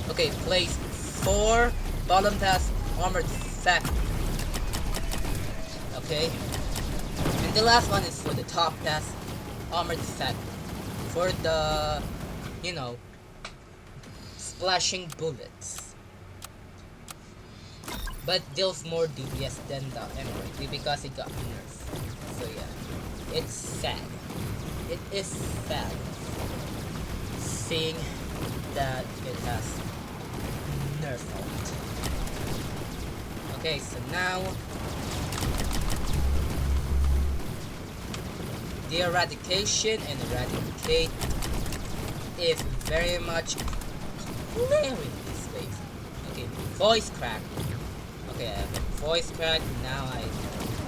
Okay, place 4 bottom pass armored factory. Okay, and the last one is for the top pass armored factory for the, you know, splashing bullets, but deals more DPS than the Emerald because it got nerfed. So yeah, it's sad. It is sad seeing that it has nerfed it. Okay, so now the eradication and eradicate is very much clearing this wave. Okay, voice crack. Okay, I have a voice crack. Now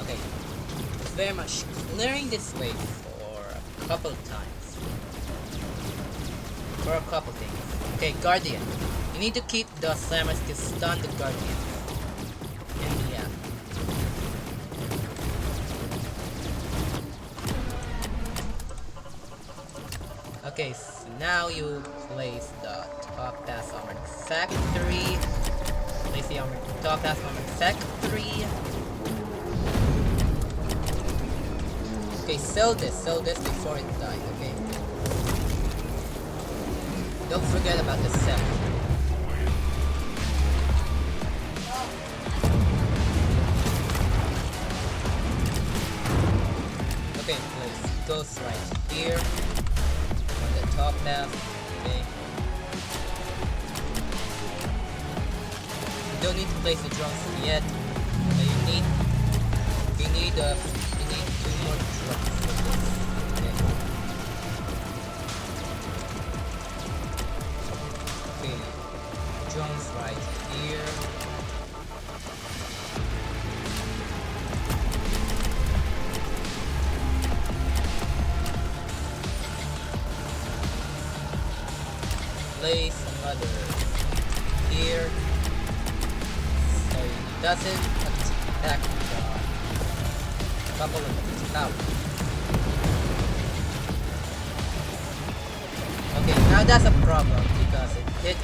okay, it's very much clearing this wave for a couple times. For a couple things. Okay, Guardian. You need to keep the slammers to stun the Guardian. And yeah. Okay, so now you place the top pass armored factory. Place the top pass armored factory. Okay, sell this before it dies, okay? Don't forget about the sell. Okay, place ghost right here. Top path, okay. You don't need to place the drums yet, but you need 2 more drums for this. Okay. Okay, drums right here. Place another here, so it doesn't attack the couple of the towers. Okay, now that's a problem because it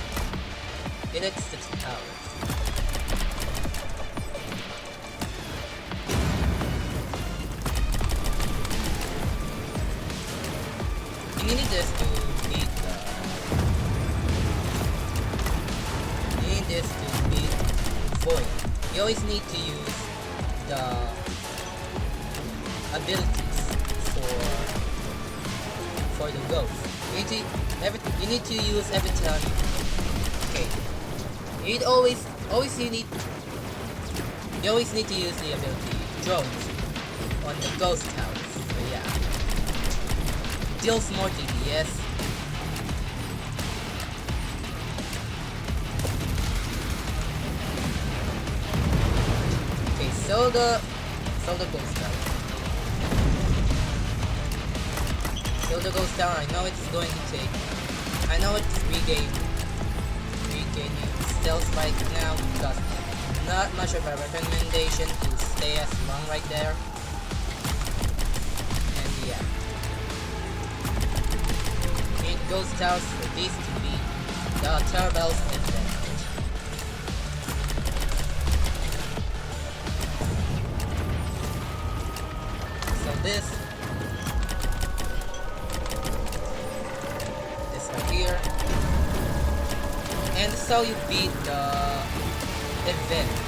hits the towers. You need this to beat void. You always need to use the abilities for the ghost. You need to use every time. Okay. You always need to use the ability drones on the ghost house. So yeah. Deals more DPS. Okay, so the ghost house. So the ghost tower, I know it's going to take, I know it's regaining stealth right now because not much of a recommendation to stay as long right there. And yeah, need ghost towers for these to be the turtles advantage. So this right here, and so you beat the events.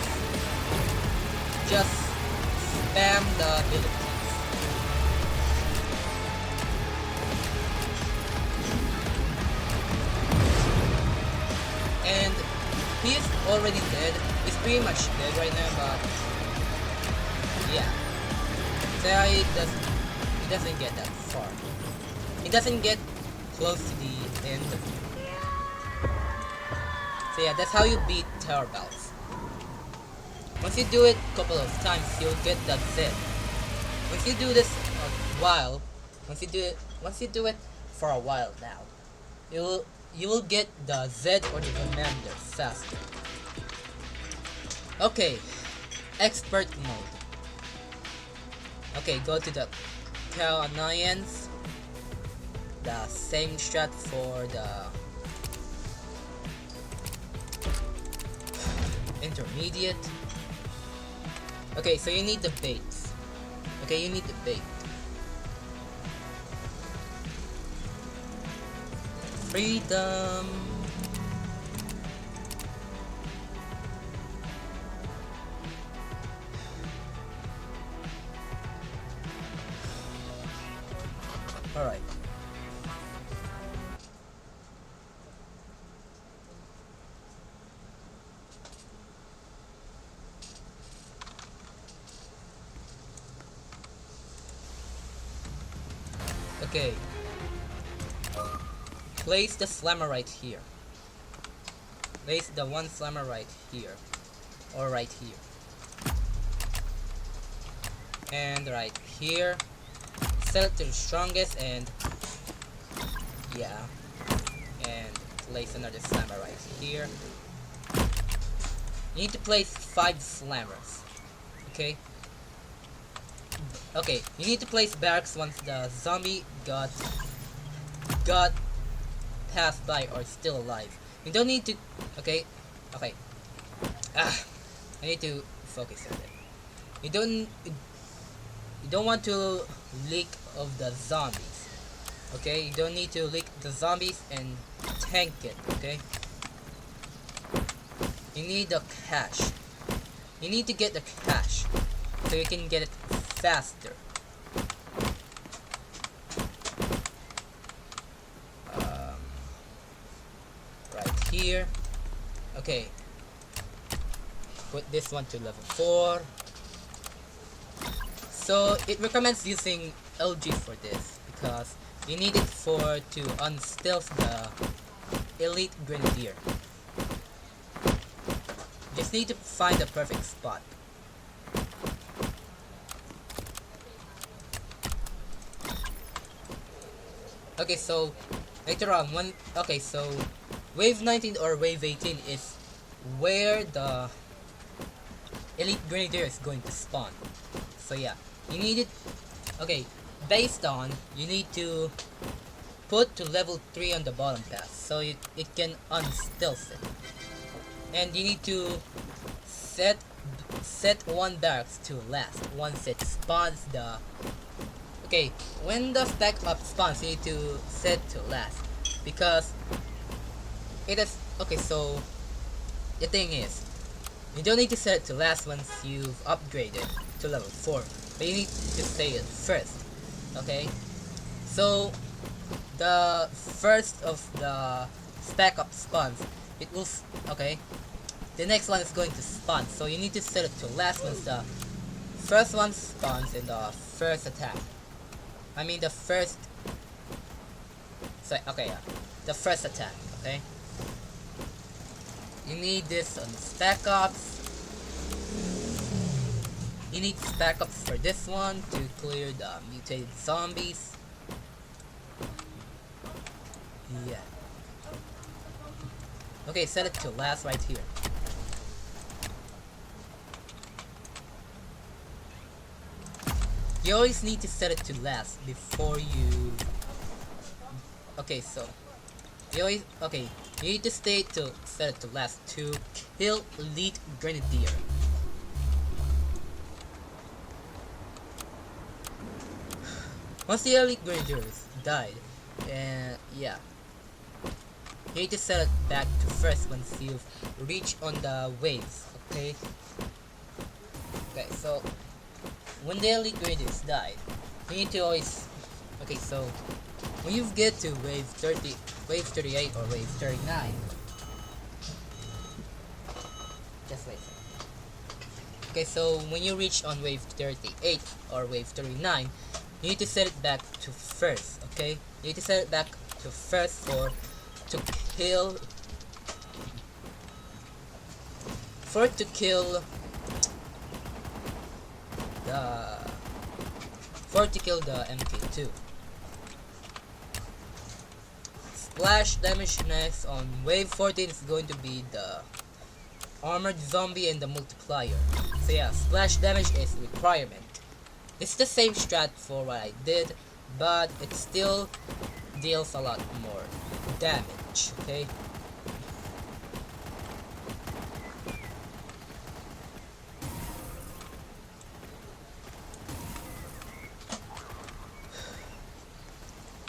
Just spam the abilities. And he's already dead. He's pretty much dead right now, but yeah. So he doesn't get that far. He doesn't get close to the end. So yeah, that's how you beat Tower Bells. Once you do it a couple of times, you'll get that Z. Once you do this a while, once you do it for a while now, you will get the Z or the Commander faster. Okay, expert mode. Okay, go to the Cow Annoyance. The same strat for the intermediate. Okay, so you need the baits. Okay, you need the bait. Freedom. Alright. Okay. Place the slammer right here. Place the one slammer right here. Or right here. And right here. Set it to the strongest and yeah. And place another slammer right here. You need to place 5 slammers. Okay? Okay, you need to place barracks once the zombie got passed by or still alive. You don't need to. Okay. I need to focus on it. You don't want to leak of the zombies. Okay, you don't need to leak the zombies and tank it. Okay. You need the cash. You need to get the cash so you can get it faster. Right here. Okay. Put this one to level 4. So it recommends using LG for this because you need it to unstealth the elite grenadier. Just need to find the perfect spot. Okay, so later on so wave 19 or wave 18 is where the elite grenadier is going to spawn. So yeah, you need it. Okay, based on you need to put to level 3 on the bottom path so it can unstealth it. And you need to set one barracks to last once it spawns the. Okay, when the stack up spawns, you need to set to last because it is. Okay, so the thing is, you don't need to set it to last once you've upgraded to level 4, but you need to say it first. Okay, so the first of the stack up spawns, it will okay. The next one is going to spawn, so you need to set it to last once the first one spawns in the first attack. I mean the first. So, okay, yeah, the first attack. Okay. You need this on stack ups. You need stack ups for this one to clear the mutated zombies. Yeah. Okay, set it to last right here. You always need to set it to last before you. Okay, so you need to stay to set it to last to kill Elite Grenadier. Once the Elite Grenadier is died, and yeah, you need to set it back to first once you've reached on the waves. Okay. Okay, so when the Elite Grenadier is died, you need to always. Okay, so when you get to wave 30, wave 38, or wave 39, just wait. Okay, so when you reach on wave 38 or wave 39, you need to set it back to first. Okay, you need to set it back to first to kill the MK2. Splash damage next on wave 14 is going to be the armored zombie and the multiplier. So yeah, splash damage is requirement. It's the same strat for what I did, but it still deals a lot more damage. Okay.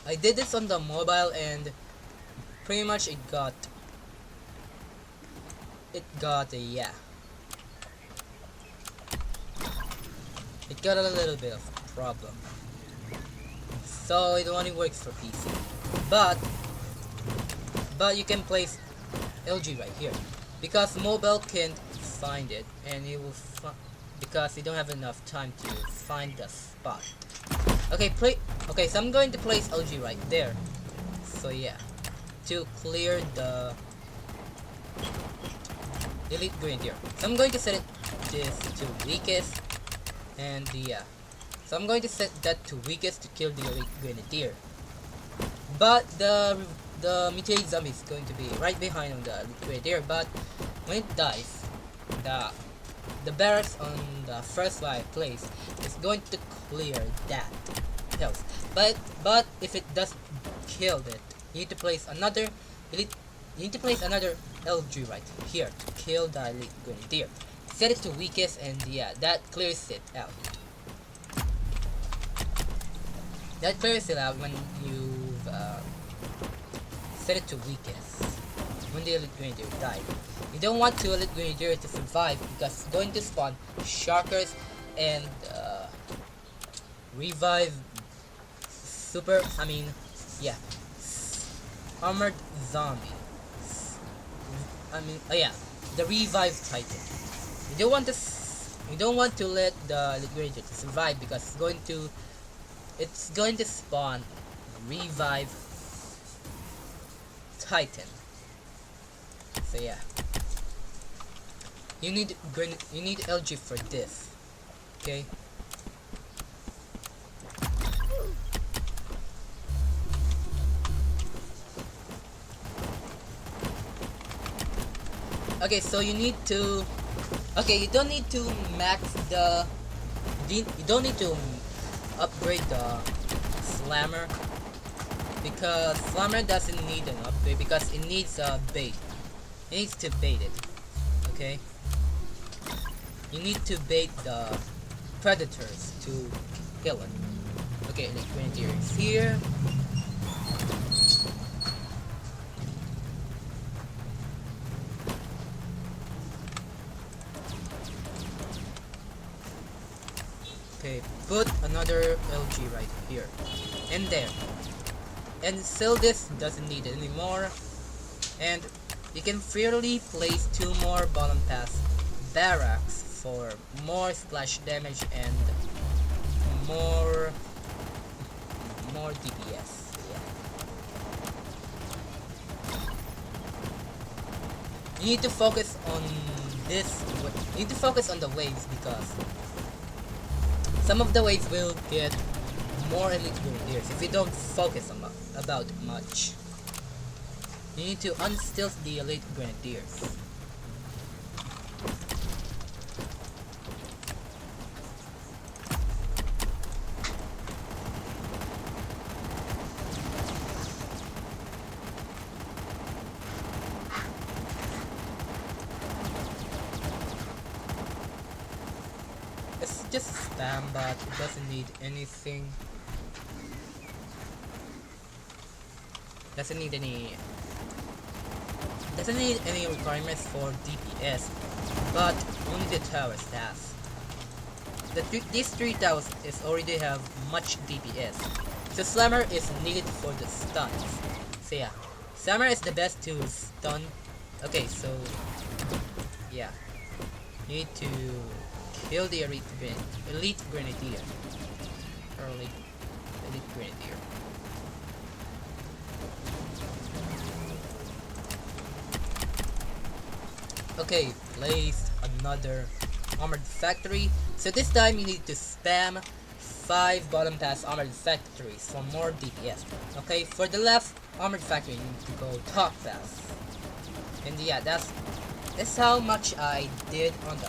I did this on the mobile and pretty much it got a yeah. It got a little bit of a problem. So it only works for PC. But you can place LG right here. Because mobile can't find it and it will because you don't have enough time to find the spot. Okay, so I'm going to place LG right there. So yeah. To clear the Elite Grenadier. So I'm going to set this to weakest. And yeah, so I'm going to set that to weakest to kill the Elite Grenadier. But the mutated zombie is going to be right behind on the Elite Grenadier. But when it dies, the barracks on the first live place is going to clear that health. But if it doesn't kill it, you need to place another Elite. You need to place another LG right here to kill the Elite Grenadier. Set it to weakest and yeah, that clears it out. That clears it out when you've set it to weakest. When the Elite Grenadier died. You don't want the Elite Grenadier to survive because it's going to spawn Sharkers and revive armored zombie. Yeah, the revive Titan. You don't want to let the Elite Grenadier to survive because it's going to spawn revive Titan. So yeah, you need LG for this. Okay. Okay, so you need to. Okay, you don't need to max the. You don't need to upgrade the slammer because slammer doesn't need an upgrade because it needs a bait. It needs to bait it. Okay. You need to bait the predators to kill it. Okay, the Grenadier is here. Okay, put another LG right here and there. and sell this doesn't need it anymore. And you can freely place 2 more bottom pass barracks for more splash damage and more DPS. Yeah. You need to focus on this. You need to focus on the waves because some of the waves will get more elite grenadiers if you don't focus about much. You need to unstealth the elite grenadiers. It's just spam, but it doesn't need anything. Doesn't need any requirements for DPS, but only the towers has. These 3 towers already have much DPS. So Slammer is needed for the stuns. So yeah, Slammer is the best to stun. Okay, so yeah, you need to kill the elite grenadier. Elite grenadier. Okay, place another armored factory. So this time you need to spam 5 bottom pass armored factories for more DPS. Okay, for the left armored factory you need to go top pass. And yeah, that's how much I did on the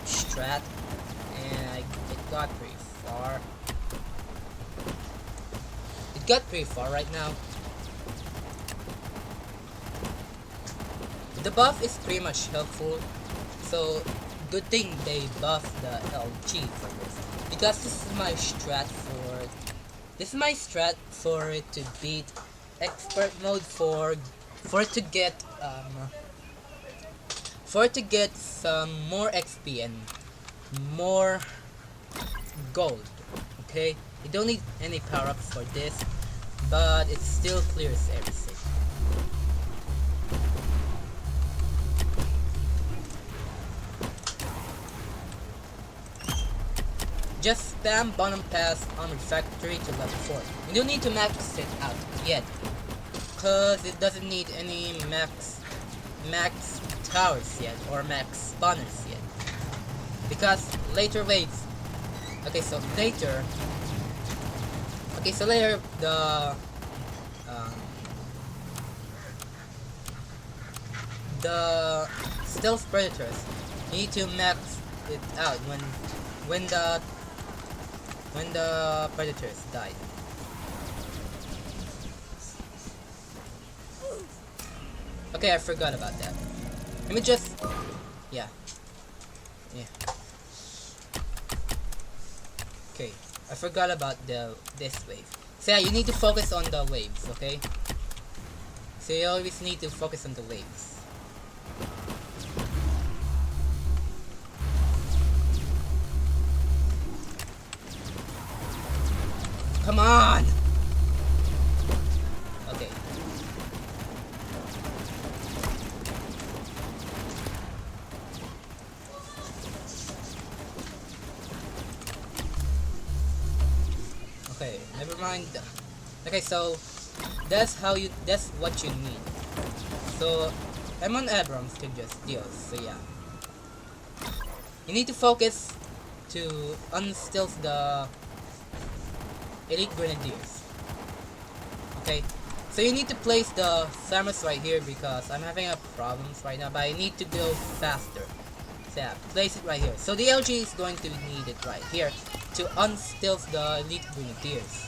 strat, and it got pretty far. It got pretty far right now. The buff is pretty much helpful, so good thing they buffed the LG for this, because this is my strat for it to beat expert mode for it to get some more XP and more gold. Okay, you don't need any power-ups for this, but it still clears everything. Just spam bottom pass armored factory to level 4. You don't need to max it out yet, cause it doesn't need any max towers yet or max spawners yet. Because later waves. Okay, so later the stealth predators, you need to max it out when the predators died. Okay, I forgot about that. Let me just yeah. Okay, I forgot about this wave. So yeah, you need to focus on the waves, okay? So you always need to focus on the waves. Come on! Okay. Okay, never mind. Okay, so that's what you need. So M1 Abrams can just deal, so yeah. You need to focus to unstealth the elite grenadiers. Okay, so you need to place the thermos right here because I'm having a problems right now, but I need to go faster. So yeah, place it right here. So the LG is going to need it right here to unstealth the elite grenadiers.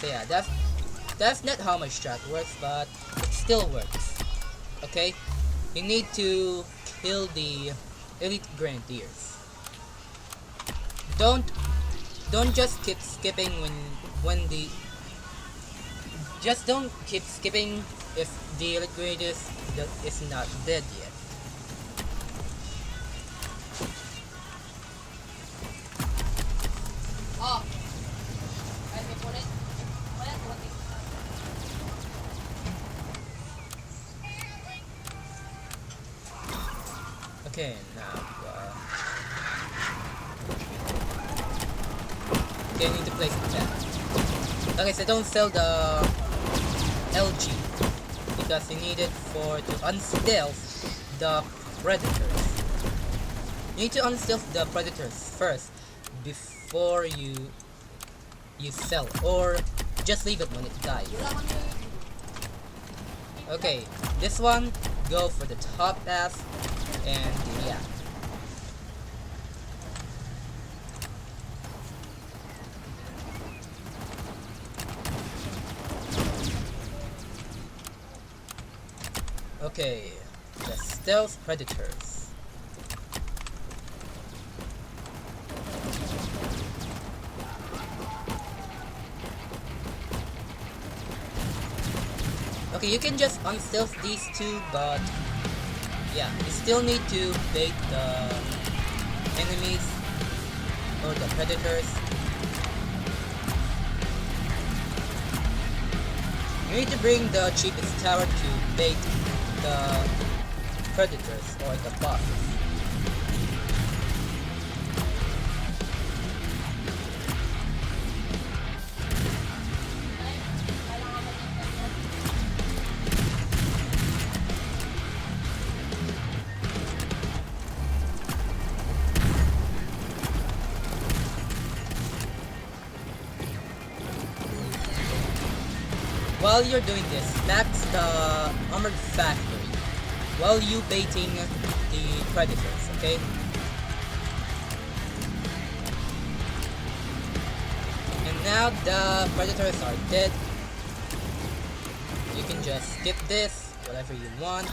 So yeah, that's not how my strat works, but it still works. Okay, you need to kill the elite grenadiers. Don't just keep skipping don't keep skipping if the elite grenadiers is not dead yet. Okay, now, okay, I need to place a tab. Okay, so don't sell the LG because you need it to unstealth the predators. You need to unstealth the predators first before you sell, or just leave it when it dies. Okay, this one go for the top pass, and yeah. Okay, the stealth predators. Okay, you can just unstealth these two, but yeah, you still need to bait the enemies or the predators. You need to bring the cheapest tower to bait the predators or the bosses. While you're doing this, max the armored factory while you baiting the predators, okay? And now the predators are dead. You can just skip this, whatever you want.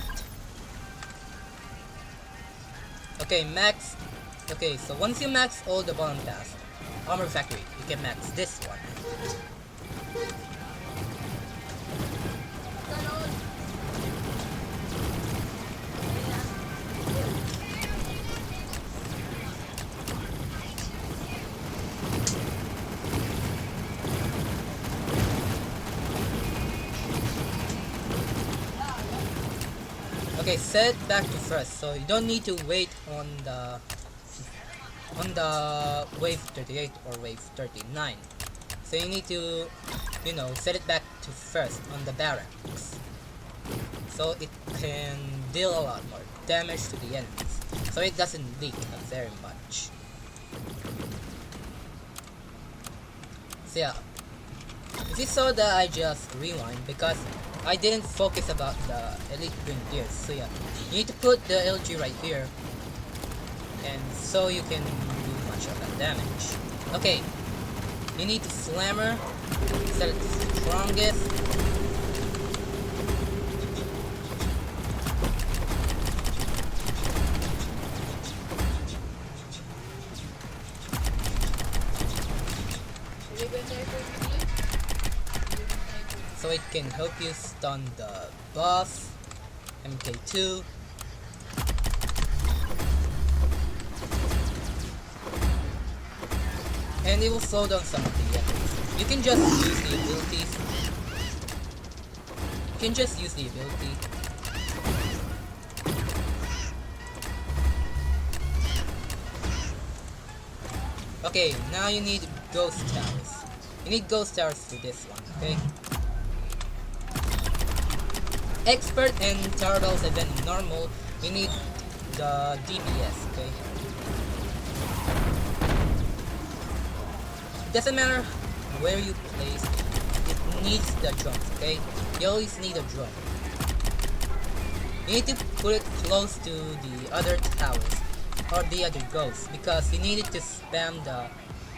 Okay, max. Okay, so once you max all the bottom pass, armor factory, you can max this one. Okay, set back to first, so you don't need to wait on the wave 38 or wave 39. So you need to, you know, set it back to first on the barracks, so it can deal a lot more damage to the enemies, so it doesn't leak very much. So yeah, if you saw that, I just rewind because I didn't focus about the elite grenadiers. So yeah, you need to put the LG right here, and so you can do much of that damage. Okay, you need to slammer, set it to strongest. So it can help you stun the boss, MK2. And it will slow down some of the enemies. You can just use the abilities. You can just use the ability. Okay, now you need ghost towers. You need ghost towers for this one, okay? Expert and tower bells and then normal, you need the DPS, okay? It doesn't matter where you place it, it needs the drums, okay? You always need a drum. You need to put it close to the other towers or the other ghosts because you need it to spam the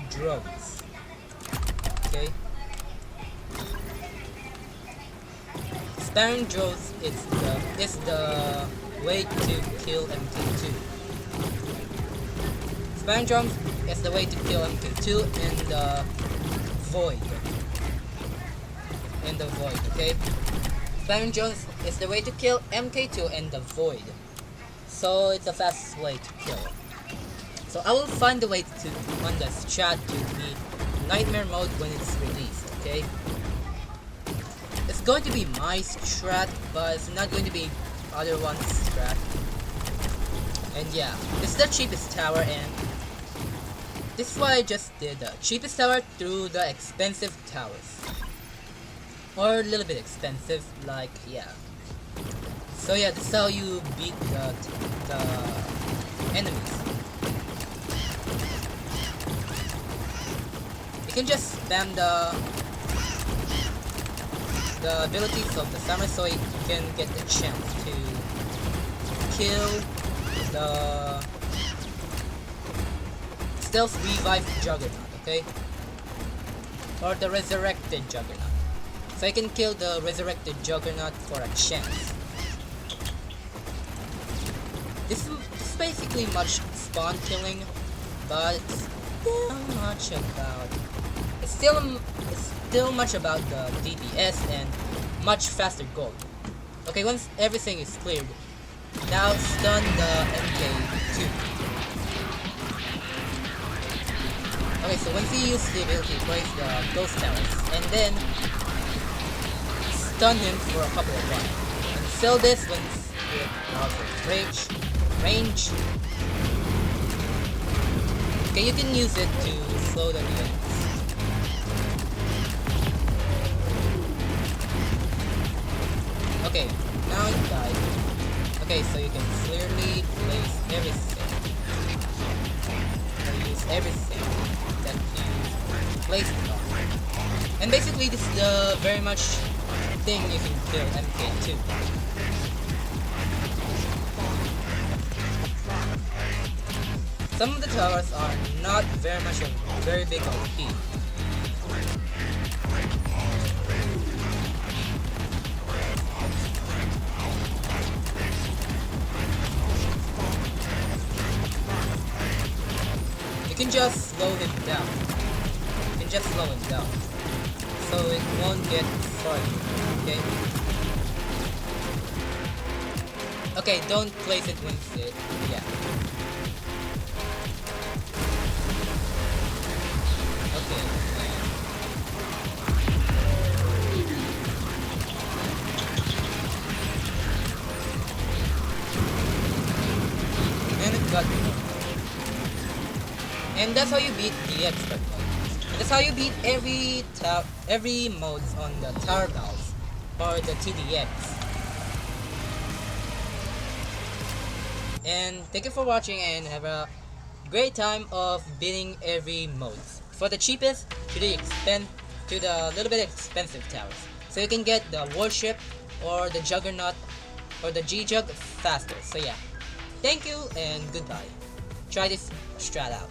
drones, okay? Spamming drones is the way to kill MK2. Spamming drones is the way to kill MK2 in the void. Okay? Spamming drones is the way to kill MK2 in the void. So it's the fastest way to kill it. So I will find a way to on the strat to beat Nightmare mode when it's released, okay? It's going to be my strat, but it's not going to be other one's strat. And yeah, this is the cheapest tower, and this is why I just did the cheapest tower through the expensive towers. Or a little bit expensive, like, yeah. So yeah, this is how you beat the enemies. You can just spam the abilities of the summer so you can get the chance to kill the stealth revive juggernaut, okay? Or the resurrected juggernaut. So I can kill the resurrected juggernaut for a chance. This is basically much spawn killing, but it's still much about the DPS and much faster gold. Okay, once everything is cleared, now stun the MK2. Okay, so once you use the ability, place the ghost towers, and then stun him for a couple of rounds. And sell this once with powerful range. Okay, you can use it to slow down the enemies. Okay, now you died. Okay, so you can clearly place everything. Or use everything that you placed it on. And basically this is the very much thing you can kill MK2. Some of the towers are not very big OP. You can just slow him down. So it won't get farther, okay? Okay, don't place it once it, yeah. Okay, and it got me. And that's how you beat the expert mode. That's how you beat every modes on the tower battles or the TDX. And thank you for watching and have a great time of beating every mode. For the cheapest to the little bit expensive towers. So you can get the warship or the juggernaut or the G-Jug faster. So yeah. Thank you and goodbye. Try this strat out.